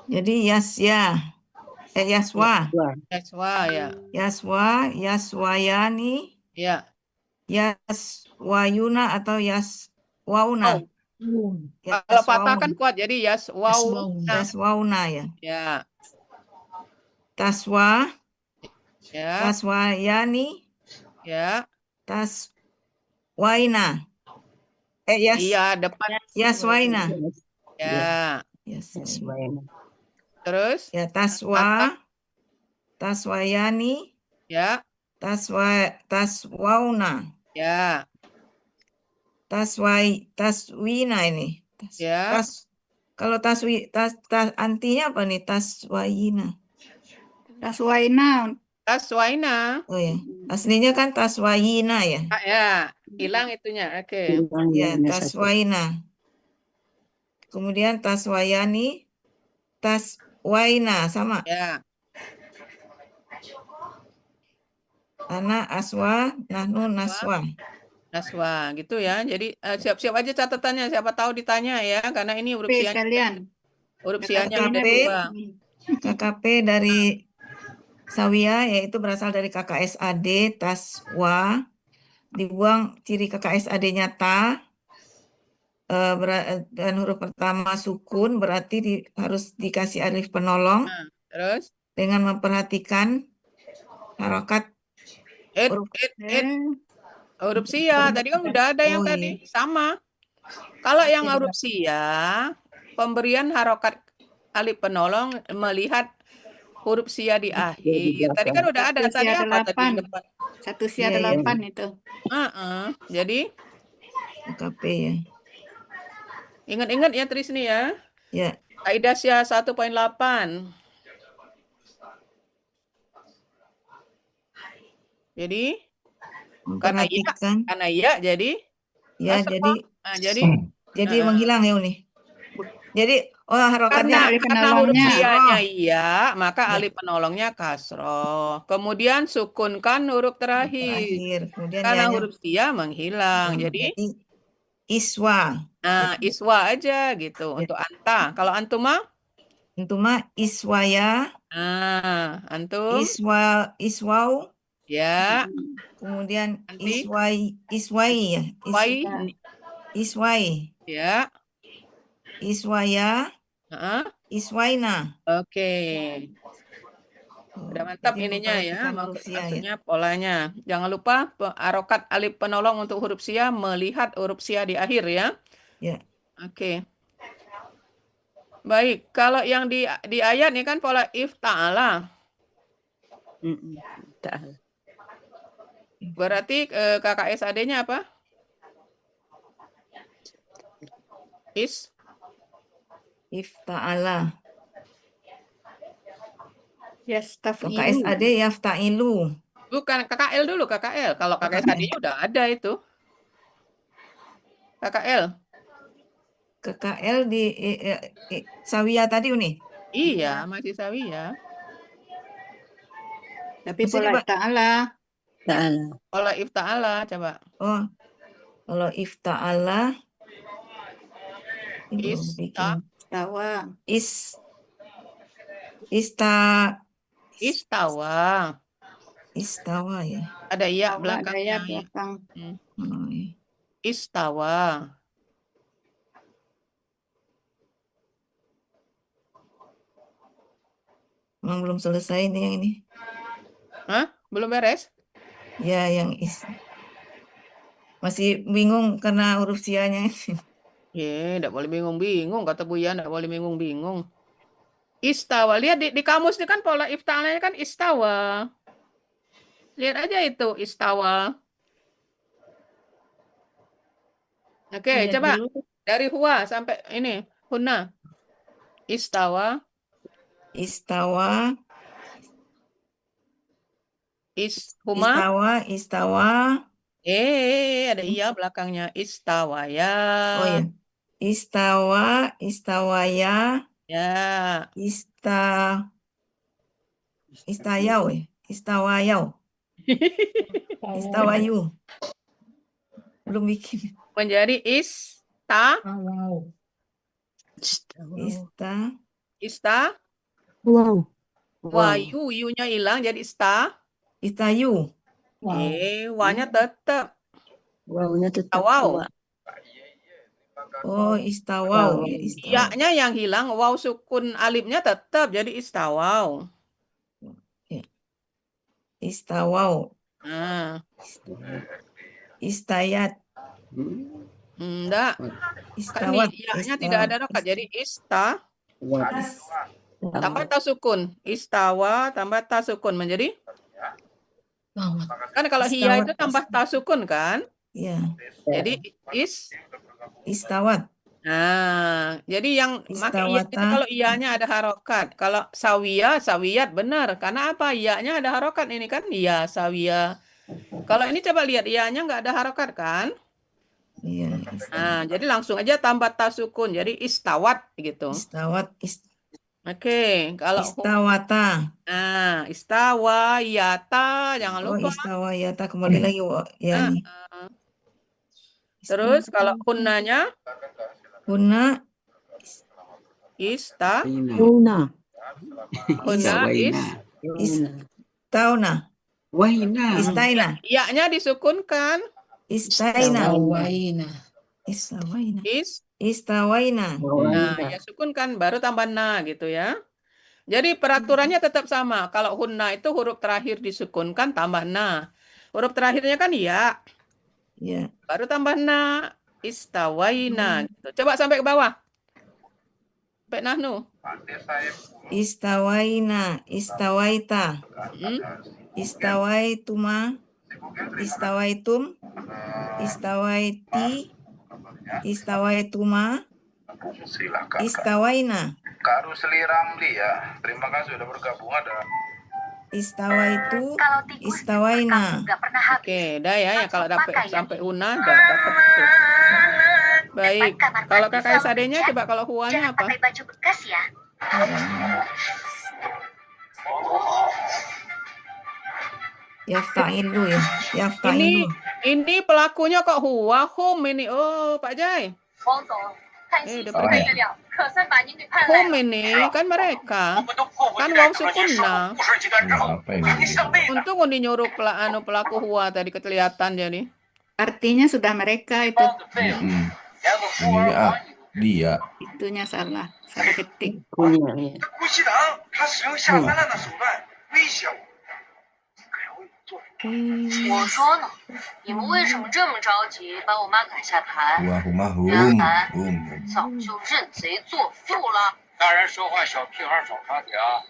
S7: Jadi Yaswa.
S1: Yaswa ya.
S7: Yaswa, Yaswayani.
S1: Ya.
S7: Yaswayuna atau Yaswauna.
S1: Kalau patah kan kuat, jadi Yaswauna.
S7: Yaswauna ya.
S1: Ya.
S7: Taswa.
S1: Ya.
S7: Taswayani.
S1: Ya.
S7: Taswaina.
S1: Iya, depan.
S7: Yaswaina.
S1: Ya.
S7: Yaswaina.
S1: Terus?
S7: Ya, Taswayani.
S1: Ya.
S7: Taswauna.
S1: Ya.
S7: Taswina ini.
S1: Ya.
S7: Kalau antinya apa nih? Taswayina.
S17: Taswaina.
S7: Oh ya. Aslinya kan Taswayina ya.
S1: Ya, hilang itunya. Oke.
S7: Ya, Taswaina. Kemudian Taswayani, Taswaina sama.
S1: Ya.
S7: Ana aswa, nahnu naswa.
S1: Naswa, gitu ya. Jadi siap-siap aja catatannya. Siapa tahu ditanya ya, karena ini huruf
S17: P
S1: sianya.
S17: sekalian.
S1: Huruf sianya ada
S7: KKP,
S1: dua.
S7: KKP dari Sawia yaitu berasal dari KKSAD Taswa, dibuang ciri KKSAD-nya ta, dan huruf pertama sukun berarti harus dikasih alif penolong
S1: Nah, terus
S7: dengan memperhatikan harokat huruf
S1: huruf sia tadi kan udah ada yang
S7: Oh,
S1: tadi sama. Kalau yang huruf sia, pemberian harokat alif penolong melihat huruf sia di akhir. Tadi kan udah ada.
S17: Satu
S1: Tadi
S17: sia
S1: apa tadi
S17: 8.
S1: depan?
S17: Satu sia
S7: Iya, iya.
S17: 8 itu.
S1: Jadi
S7: KKP ya.
S1: ingat-ingat ya Trisni ya.
S7: Ya.
S1: Kaidah sia 1.8. Jadi
S7: Memperhatikan.
S1: karena iya jadi
S7: Ya,
S1: kasroh.
S7: jadi menghilang ya Uni. Jadi harokatnya
S1: karena huruf
S17: penolongnya.
S1: sianya iya, maka alif penolongnya kasroh. Kemudian sukunkan huruf terakhir.
S7: Kemudian
S1: Karena
S7: ianya
S1: huruf sia menghilang. Jadi
S7: iswa.
S1: nah, iswa aja gitu untuk anta. Kalau antuma?
S7: Antuma iswaya.
S1: Nah, antum?
S7: Iswau.
S1: Ya.
S7: Kemudian
S1: Nanti?
S7: iswai ya. Iswai.
S1: Ya.
S7: Iswaya. Iswaina.
S1: Oke. Udah mantap ininya ya, maksudnya polanya. Jangan lupa harokat alif penolong untuk huruf sia melihat huruf sia di akhir ya.
S7: Ya.
S1: Oke. Baik, kalau yang di ayat ini kan pola ifta'ala. Berarti KKSAD-nya apa?
S7: Ifta'ala.
S17: Yastafilu.
S7: KKSAD yafta'ilu.
S1: Bukan KKL dulu, KKL. Kalau KKSAD-nya udah ada itu. KKL.
S7: KKL di Sawia tadi Uni?
S1: Iya, masih Sawia.
S17: Tapi pola ifta'ala.
S1: Pola ifta'ala, coba.
S7: Oh, kalau ifta'ala
S17: Istawa.
S1: Istawa ya. Ada
S17: Istawa,
S1: belakangnya.
S17: ada belakang.
S1: Istawa.
S7: Memang belum selesai nih yang ini.
S1: Hah? Belum beres?
S7: Ya, yang masih bingung karena huruf sianya.
S1: Tidak boleh bingung-bingung. Kata Bu Yan, tidak boleh bingung-bingung. Istawa. Lihat di kamus ini kan pola ifta'alanya kan istawa. Lihat aja itu istawa. Oke, coba. Dari huwa sampai ini. Huna. Istawa.
S7: Istawa.
S1: Huma.
S7: Istawa.
S1: Ada iya belakangnya. Istawaya.
S7: Oh ya. Istawaya.
S1: Ya.
S7: Istayau ya. Istawayau. Istawayu. Belum bikin.
S1: Menjadi
S6: Wow.
S1: Wayu, yu-nya hilang jadi
S7: Istayu.
S1: Wa-nya tetap.
S11: Wow-nya tetap.
S1: Wow.
S7: Oh, istawau.
S1: Iya-nya yang hilang, waw sukun alifnya tetap jadi istawau.
S7: Istawau. Istayat.
S1: Enggak.
S7: Istawat.
S1: Iya-nya tidak ada rokat jadi tambah ta sukun. Istawa tambah ta sukun menjadi kan kalau hiya itu tambah ta sukun kan?
S7: Iya.
S1: Jadi
S7: istawat.
S1: Nah, jadi yang makanya itu kalau iyanya ada harokat. Kalau sawiyat benar. Karena apa? Iyanya ada harokat ini kan? Iya, sawiya. Kalau ini coba lihat iyanya nggak ada harokat kan?
S7: Iya.
S1: Nah, jadi langsung aja tambah ta sukun. Jadi istawat gitu.
S7: Istawat.
S1: Oke, kalau
S7: istawata.
S1: Nah, istawayata jangan lupa.
S7: Istawayata kembali lagi ya nih.
S1: Terus kalau hunnanya?
S7: Hunna
S2: Waina.
S15: Una.
S1: Huna is
S7: Istauna.
S2: Waina.
S7: Istaina.
S1: ya-nya disukunkan.
S7: Istaina.
S16: Istawaina.
S7: Istawaina.
S1: Is.
S7: Istawaina.
S1: Nah, ya sukunkan baru tambah na gitu ya. Jadi peraturannya tetap sama. Kalau hunna itu huruf terakhir disukunkan tambah na. Huruf terakhirnya kan ya.
S7: Ya.
S1: Baru tambah na. Istawaina. Gitu. Coba sampai ke bawah. Sampai nahnu.
S7: Istawaina. Istawaita. Istawaituma. Istawaitum. Istawaiti. Istawaituma. Istawaina.
S18: Kak Rusli Ramli ya. Terima kasih sudah bergabung ada.
S7: Istawaitu. Istawaina.
S1: Oke, udah ya kalau dapat sampai una udah dapat tuh. Baik. Kalau KKSAD-nya coba kalau huanya apa?
S19: Pakai baju bekas ya.
S7: Yafta'ilu ya. Yafta'ilu.
S1: Ini pelakunya kok huwa hum ini. Oh, Pak Jai. Udah pergi. Hum ini kan mereka. Kan waw sukunna. Untung udah nyuruh pelaku huwa tadi kelihatan jadi.
S17: Artinya sudah mereka itu.
S9: Ini dia.
S17: Itunya salah ketik.
S19: 我说呢，你们为什么这么着急把我妈赶下台？
S9: Humahum.
S19: 原来早就认贼作父了。
S18: 大人说话小屁孩少插嘴啊！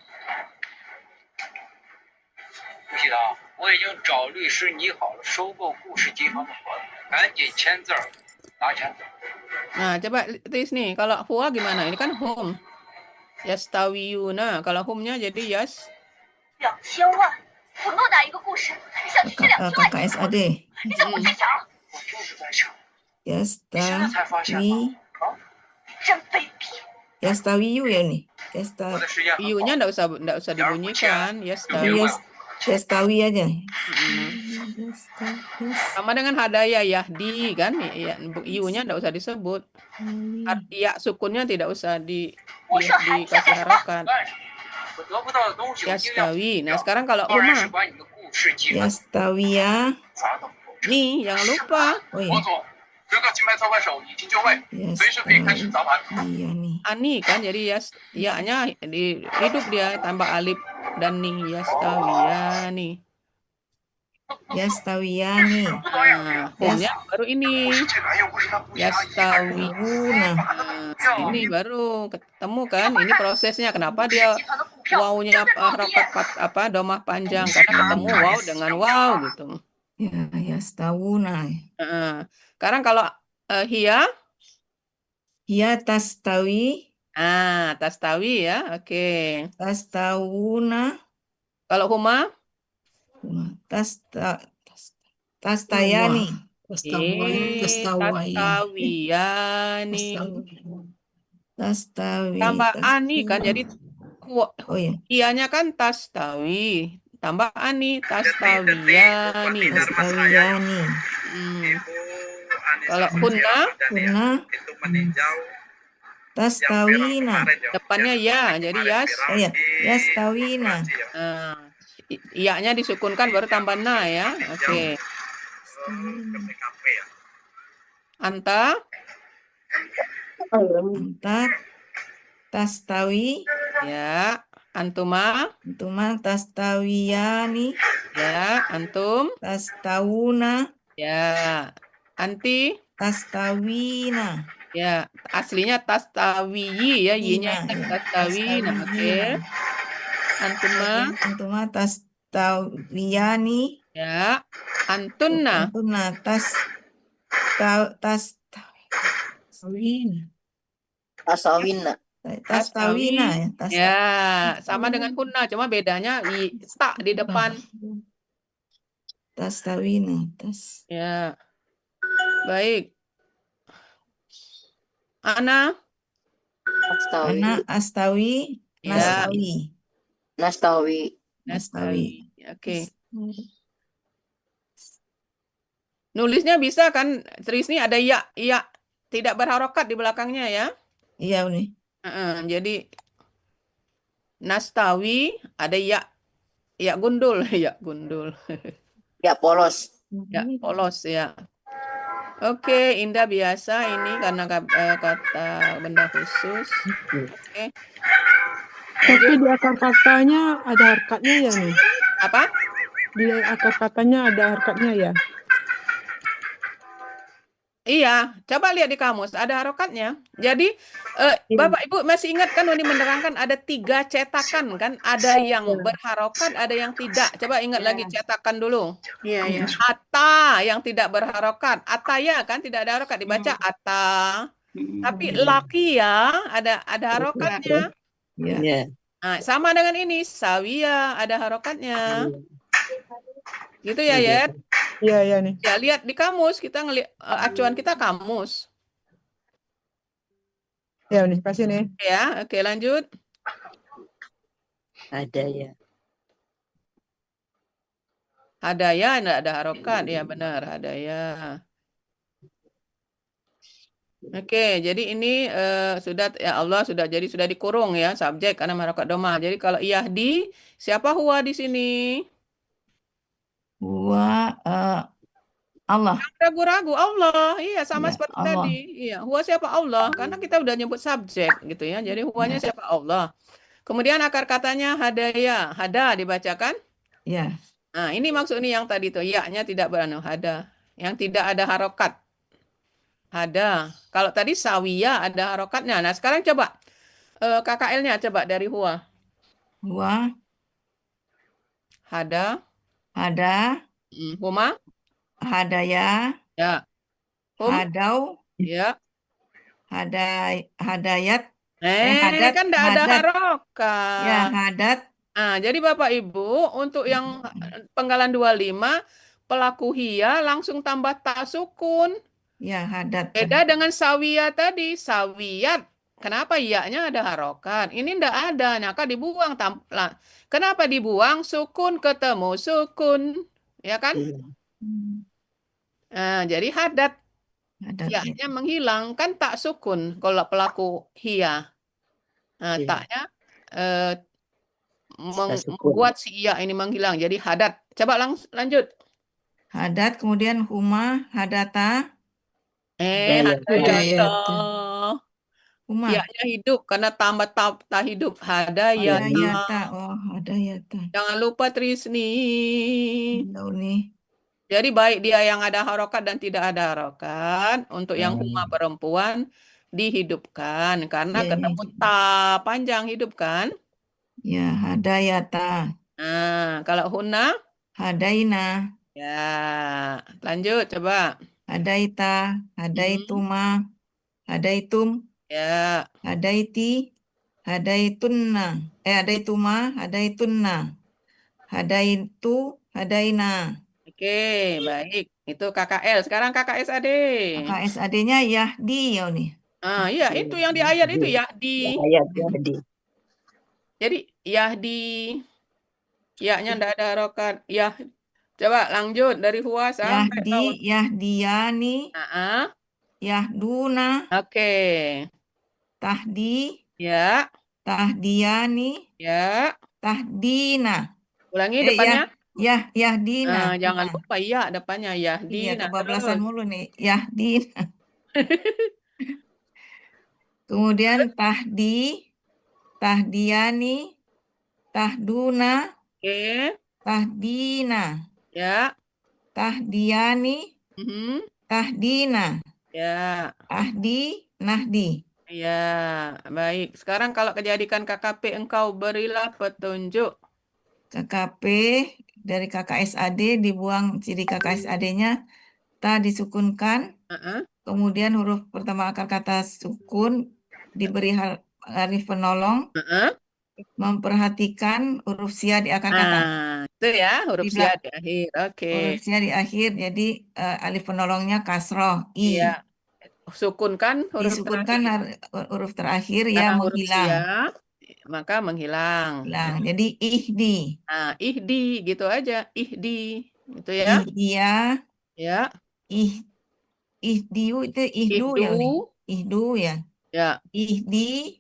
S18: 吴希堂，我已经找律师拟好了收购故事集团的合同，赶紧签字儿，拿钱走。
S1: Nah, coba tulis nih. Kalau huwa gimana? Ini kan hum. Yastawiyuna. Kalau humnya jadi yas.
S19: 2000万，我诺打一个故事，你想去这2千万？
S7: KKSAD.
S19: 你怎么不去抢？
S18: 我就是在想，
S7: Yastawi.
S19: 真卑鄙！
S7: Yastawiyu ya nih.
S18: 我的时间很
S1: Yu-nya enggak usah dibunyikan. Yastawi.
S7: Yastawi aja.
S1: Sama dengan hadaya Yahdi kan. Ya, Yu-nya enggak usah disebut. Ya sukunnya tidak usah dikasih harakat.
S18: 我得不到的东西，我尽量
S1: Yastawi. Nah, sekarang kalau
S18: 当然是
S1: Uma.
S18: 把你的故事集团
S7: Yastawiya.
S18: 砸到。
S1: Nih, jangan lupa.
S7: Oh
S18: 王总，这个金牌操盘手已经就位，随时可以开始砸盘。
S1: Ani kan jadi ya-nya hidup dia tambah alif dan nih yastawiyani.
S7: Yastawiyani.
S1: Nah, humnya baru ini. Yastawiyuna. Nah, ini baru ketemu kan? Ini prosesnya kenapa dia wawnya harokat domah panjang karena ketemu waw dengan waw gitu.
S7: Ya, yastawuna.
S1: Sekarang kalau hiya
S7: tastawi.
S1: Ah, tastawi ya. Oke.
S7: Tastawuna.
S1: Kalau huma?
S7: Tastayani.
S1: Tastawiyani.
S7: Tastawi.
S1: Tambah ani kan jadi
S7: oh ya.
S1: ianya kan tastawi. Tambah ani tastawiyani.
S7: Tastawiyani.
S1: Kalau hunna?
S7: Tastawina.
S1: Depannya ya, jadi yas.
S7: Oh ya, yastawina.
S1: Iya-nya disukunkan baru tambah na ya. Oke. Anta?
S7: Anta tastawi.
S1: Ya. Antuma?
S7: Antuma tastawiyani.
S1: Ya. Antum?
S7: Tastawuna.
S1: Ya. Anti?
S7: Tastawina.
S1: Ya, aslinya tastawiyi ya, y-nya tastawina. Oke.
S7: Antuma tastawiyani.
S1: Ya. Antunna.
S7: Antunna tastawina.
S1: Ya, sama dengan kunna, cuma bedanya ta di depan.
S7: Tastawina.
S1: Ya. Baik. Ana?
S7: Astawi.
S1: Ya.
S7: Nastawi.
S1: Oke. Nulisnya bisa kan, Trisni ada ya tidak berharokat di belakangnya ya?
S7: Iya nih.
S1: Jadi nastawi ada ya gundul, ya gundul.
S11: Ya polos.
S1: Ya polos ya. Oke, Indah biasa ini karena kata benda khusus. Oke.
S6: Tapi di akar katanya ada harkatnya ya nih.
S1: Apa?
S6: Di akar katanya ada harkatnya ya.
S1: Iya, coba lihat di kamus, ada harokatnya. Jadi, Bapak Ibu masih ingat kan Uni menerangkan ada 3 cetakan kan? Ada yang berharokat, ada yang tidak. Coba ingat lagi cetakan dulu.
S17: Iya.
S1: Ata yang tidak berharokat. Ataya kan tidak ada harokat, dibaca ata. Tapi laki ya ada harokatnya.
S11: Iya.
S1: Nah, sama dengan ini, sawia ada harokatnya. Gitu ya, Yet?
S6: Iya nih.
S1: Ya, lihat di kamus, kita ngelihat acuan kita kamus.
S6: Ya nih, kasih nih.
S1: Ya, oke lanjut.
S11: Ada ya.
S1: Hadaya enggak ada harokat, ya benar, hadaya. Oke, jadi ini sudah ya Allah sudah dikurung ya subjek karena harokat domah. Jadi kalau yahdi, siapa huwa di sini?
S7: Huwa Allah.
S1: Ragu-ragu Allah, iya sama
S7: Ya,
S1: seperti
S7: Allah.
S1: tadi. Iya, huwa siapa Allah? Karena kita udah nyebut subjek gitu ya. Jadi huwanya siapa Allah. Kemudian akar katanya hadaya, hada dibacakan.
S7: Ya.
S1: Nah, ini maksud ini yang tadi tuh, ya-nya tidak beranu hada, yang tidak ada harokat. Hada. Kalau tadi sawia ada harokatnya. Nah, sekarang coba KKL-nya coba dari huwa.
S7: Huwa.
S1: Hada.
S7: Hada.
S1: Huma.
S7: Hadaya.
S1: Ya.
S7: Hadau.
S1: Ya.
S7: Hadayat.
S1: Hadat. Kan tidak ada
S7: hadat.
S1: harokat.
S7: Ya, hadat.
S1: Nah, jadi Bapak Ibu, untuk yang penggalan 25, pelaku hiya langsung tambah ta sukun.
S7: Ya, hadat.
S1: Beda dengan sawiyat tadi, sawiyat. Kenapa iya-nya ada harokat? Ini ndak ada, maka dibuang. Kenapa dibuang? Sukun ketemu sukun. Ya kan? Nah, jadi hadat. Iya-nya menghilang. Kan tak sukun kalau pelaku hiya. Nah, taknya membuat si iya ini menghilang. Jadi hadat. Coba lanjut.
S7: Hadat, kemudian huma, hadata.
S1: Hadayata.
S7: Huma.
S1: Iya-nya hidup karena tambah ta hidup. Hadayata.
S7: Hadayata. Oh, hadayata.
S1: Jangan lupa Trisni.
S7: Nih.
S1: Jadi baik dia yang ada harokat dan tidak ada harokat. Untuk yang huma perempuan dihidupkan. Karena ketemu ta panjang hidup kan?
S7: Ya, hadayata.
S1: Nah, kalau huna?
S7: Hadaina.
S1: Ya, lanjut coba.
S7: Hadaita, hadaituma, hadaitum.
S1: Ya.
S7: Hadaiti, hadaitunna. Hadaituma, hadaitunna. Hadaitu, hadaina.
S1: Oke, baik. Itu KKL. Sekarang KKSAD.
S7: KKSAD-nya Yahdi ya nih.
S1: Ah, iya, itu yang di ayat itu Yahdi.
S11: Ayat Yahdi.
S1: Jadi Yahdi. Ya-nya ndak ada harokat. Ya. Coba lanjut dari huwa sampai
S7: Yahdi, Yahdiyani. Yahduna.
S1: Oke.
S7: Tahdi.
S1: Ya.
S7: Tahdiyani.
S1: Ya.
S7: Tahdina.
S1: Ulangi depannya.
S7: Yahdina.
S1: Jangan lupa ya depannya Yahdina.
S7: Iya, kebablasan mulu nih. Yahdina. Kemudian tahdi, tahdiyani, tahduna, tahdina.
S1: Ya.
S7: Tahdiyani, tahdina.
S1: Ya.
S7: Ahdi, nahdi.
S1: Ya, baik. Sekarang kalau kejadikan KKP engkau berilah petunjuk.
S7: KKP dari KKSAD dibuang ciri KKSAD-nya ta disukunkan. Kemudian huruf pertama akar kata sukun diberi alif penolong. Memperhatikan huruf sia di akar kata.
S1: Itu ya, huruf sia di akhir. Oke.
S7: Huruf sia di akhir, jadi alif penolongnya kasroh, i.
S1: Iya. Sukunkan huruf
S7: Disukunkan huruf terakhir ya
S1: karena huruf
S7: menghilang.
S1: sia, maka menghilang.
S7: Jadi ihdi.
S1: Nah, ihdi gitu aja, ihdi. Itu ya.
S7: Ihdiya.
S1: Ya.
S7: Ihdiu itu ihdu ya. Ihdu ya.
S1: Ya.
S7: Ihdi.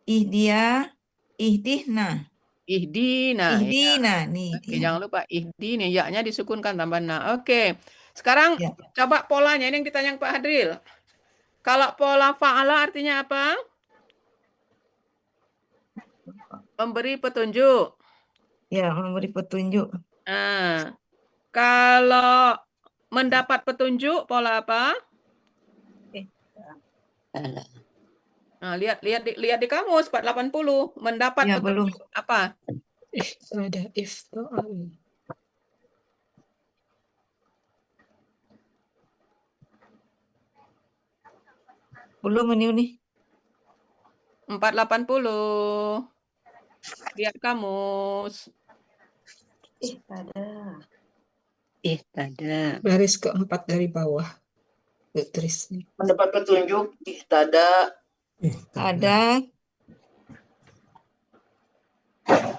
S7: ihdia, ihdihna,
S1: Ihdina, ya.
S7: ihdina nih
S1: Oke,
S7: dia.
S1: jangan lupa ihdina, ya-nya disukunkan tambah na. Oke, sekarang
S7: Ya.
S1: coba polanya ini yang ditanya Pak Hadril. Kalau pola fa'ala artinya apa? Memberi petunjuk.
S7: Ya, memberi petunjuk.
S1: Nah, kalau mendapat petunjuk pola apa? Nah, lihat di kamus 480. Mendapat
S7: Ya, belum.
S1: petunjuk apa?
S6: Ada iftoal.
S7: Belum ini.
S1: 480. Lihat kamus.
S11: Ihtada.
S6: Baris keempat dari bawah. Tulis.
S20: Mendapat petunjuk ihtada.
S7: Ada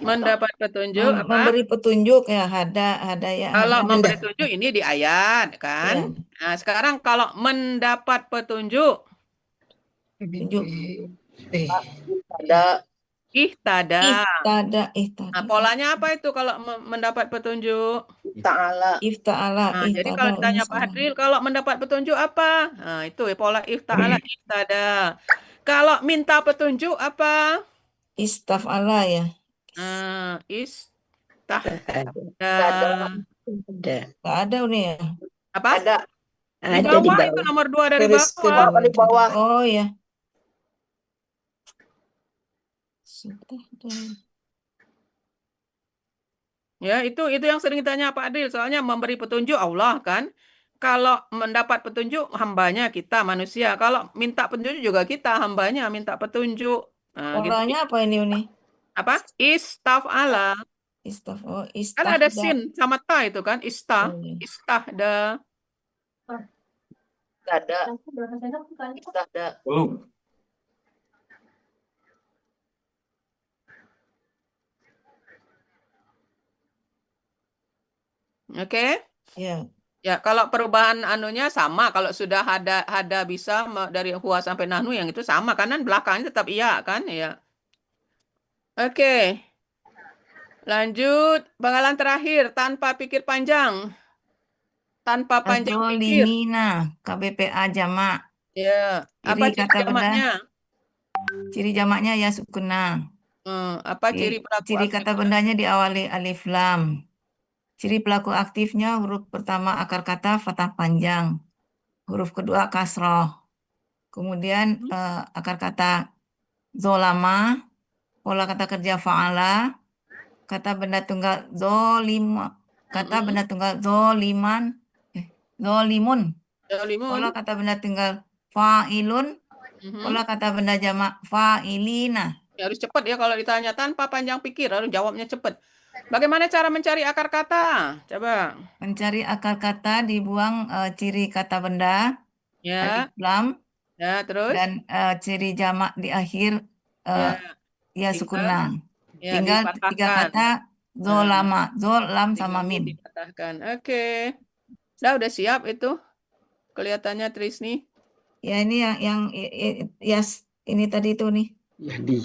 S1: Mendapat petunjuk apa?
S7: memberi petunjuk ya, ada ya.
S1: Kalau
S7: ada.
S1: memberi petunjuk ini di ayat kan. Nah, sekarang kalau mendapat petunjuk
S7: Petunjuk.
S20: Ihtada.
S1: ihtada.
S7: Ihtada.
S1: Nah, polanya apa itu kalau mendapat petunjuk?
S20: Ta'ala.
S7: Ifta'ala.
S1: Nah, jadi kalau ditanya Pak Hadril, kalau mendapat petunjuk apa? Nah, itu ya pola ifta'ala, ihtada. Kalau minta petunjuk apa?
S7: Istaf'ala ya.
S1: Istahda.
S7: Nggak ada nih ya.
S1: Apa?
S11: Ada
S1: Di
S11: di
S1: bawah
S11: bawah.
S1: itu nomor 2 dari
S6: Baris
S1: bawah.
S20: Di bawah.
S7: Oh ya.
S1: Ya, itu yang sering ditanya Pak Adil. Soalnya memberi petunjuk Allah kan. Kalau mendapat petunjuk hambanya kita manusia. Kalau minta petunjuk juga kita hambanya minta petunjuk. Nah, gitu.
S7: Polanya apa ini Uni?
S1: Apa? Istaf'ala.
S7: Oh,
S1: Kan ada
S7: istahda.
S1: sin sama ta itu kan.
S7: Oh, iya.
S1: Istahda.
S20: Ihtada. Ihtada.
S13: Belum.
S1: Oke?
S7: Ya.
S1: Ya, kalau perubahan anunya sama. Kalau sudah ada bisa dari huwa sampai nahnu yang itu sama. Kanan belakangnya tetap iya kan? Ya. Oke. Lanjut. Bakalan terakhir. Tanpa pikir panjang. Tanpa panjang pikir.
S7: Adzolimina. KBPA jamak.
S1: Ya. Apa
S7: Ciri
S1: ciri
S7: kata
S1: jamaknya?
S7: Ciri jamaknya ya sukuna.
S1: Apa ciri pelaku
S7: Ciri kata bendanya diawali alif lam. Ciri pelaku aktifnya huruf pertama akar kata fathah panjang. Huruf kedua kasroh. Kemudian akar kata zolama. Pola kata kerja fa'ala. Kata benda tunggal zolima. Kata benda tunggal zoliman. Zolimun. Pola kata benda tunggal fa'ilun. Pola kata benda jamak fa'ilina.
S1: Ya, harus cepat ya kalau ditanya tanpa panjang pikir. Harus jawabnya cepat. Bagaimana cara mencari akar kata? Coba.
S7: Mencari akar kata dibuang ciri kata benda.
S1: Ya.
S7: Alif lam.
S1: Ya, terus?
S7: Dan ciri jamak di akhir ya sukuna.
S1: Ya,
S7: Tinggal
S1: dipatahkan.
S7: 3 kata zolama. Zol, lam, sama mim.
S1: Dipatahkan. Oke. Udah siap itu. Kelihatannya Trisni.
S7: Ya ini yang ini tadi itu nih.
S2: Jadi.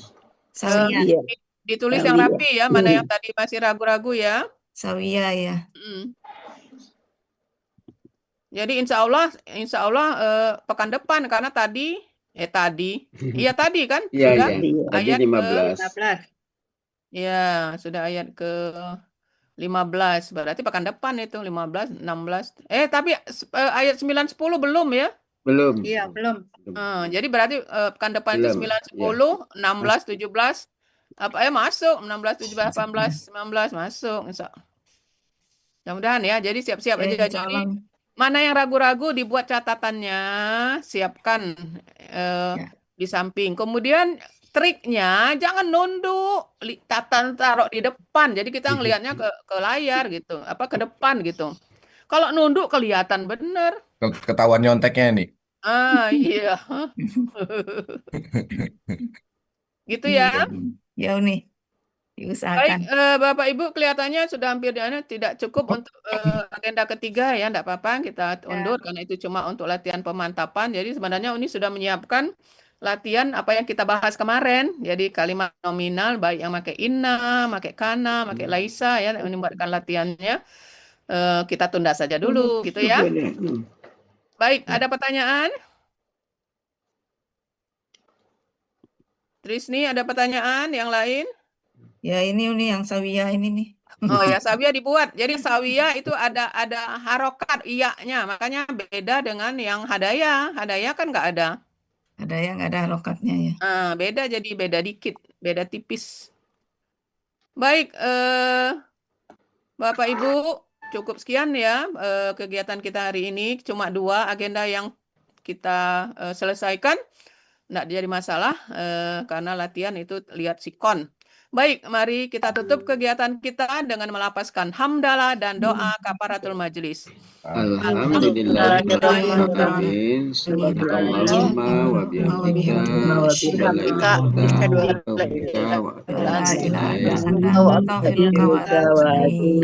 S7: Sawiyah.
S1: Ditulis yang rapi ya. Mana yang tadi masih ragu-ragu ya.
S7: Sawiyah ya.
S1: Jadi insya Allah pekan depan karena tadi iya tadi kan
S2: Iya,
S1: sudah
S2: iya. Tadi
S1: ayat
S2: 15.
S1: Ya, sudah ayat ke 15. Berarti pekan depan itu 15, 16. Tapi ayat 9 10 belum ya?
S2: Belum.
S17: Iya, belum.
S1: Jadi berarti pekan depan itu 9 10, 16 17 masuk 16 17 18 19 masuk. Mudah-mudahan ya. Jadi siap-siap aja. Jadi mana yang ragu-ragu dibuat catatannya, siapkan di samping. Kemudian triknya jangan nunduk, taruh di depan. Jadi kita ngelihatnya ke layar gitu, ke depan gitu. Kalau nunduk kelihatan bener.
S9: Ketahuan nyonteknya nih.
S1: Iya. Gitu ya.
S7: Ya nih. Diusahakan.
S1: Baik, Bapak Ibu kelihatannya sudah hampir tidak cukup untuk agenda ketiga ya, enggak apa-apa kita undur karena itu cuma untuk latihan pemantapan. Jadi sebenarnya Uni sudah menyiapkan latihan apa yang kita bahas kemarin. Jadi kalimat nominal baik yang pakai inna, pakai kana, pakai laisa ya, ini buatkan latihannya. Kita tunda saja dulu gitu ya. Baik, ada pertanyaan? Trisni, ada pertanyaan yang lain?
S7: Ya ini yang sawiyah ini nih.
S1: Oh ya, sawiyah dibuat. Jadi sawiyah itu ada harokat iya-nya, makanya beda dengan yang hadaya. Hadaya kan nggak ada.
S7: Hadaya nggak ada harokatnya ya.
S1: Beda, jadi beda dikit, beda tipis. Baik, Bapak Ibu, cukup sekian ya kegiatan kita hari ini. Cuma 2 agenda yang kita selesaikan. Nggak jadi masalah karena latihan itu lihat sikon. Baik, mari kita tutup kegiatan kita dengan melapaskan hamdalah dan doa kafaratul majelis.
S2: Alhamdulillahirrahmanirrahim. Subhanakallahumma wa bihamdika asyhadu an la ilaha illa anta astaghfiruka wa atubu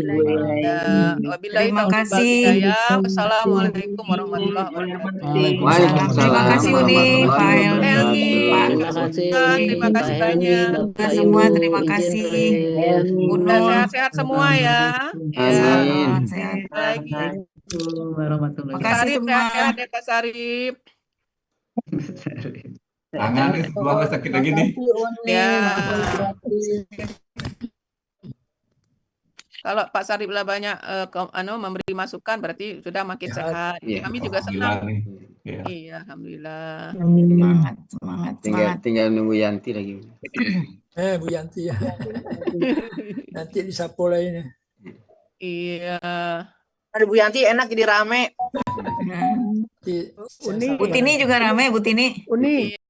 S2: ilaik.
S7: Terima kasih.
S1: Wassalamualaikum warahmatullahi wabarakatuh.
S2: Waalaikumsalam.
S7: Terima kasih Uni, Pak
S1: Helmi,
S7: Helmi, Pak
S1: terima kasih banyak.
S7: semua terima kasih. Bu
S1: Dan
S7: Nur,
S1: sehat-sehat semua ya.
S2: Amin.
S7: sehat.
S1: Lagi.
S7: Terima
S1: Pak
S7: kasih
S1: Sarip
S7: semua.
S1: sehat-sehat ya Pak Sarip.
S13: Tangan bawa sakit lagi nih.
S1: Ya. Kalau Pak Sarip lah banyak memberi masukan berarti sudah makin sehat.
S2: Iya.
S1: Kami juga
S13: Alhamdulillah
S1: senang.
S13: nih. Ya.
S1: Iya, alhamdulillah.
S7: Semangat.
S2: Tinggal nunggu Yanti lagi.
S8: Bu Yanti ya. Nanti disapu lainnya.
S1: Iya.
S20: Ada Bu Yanti enak jadi rame.
S7: Bu Tini juga ramai, Bu Tini.
S6: Uni.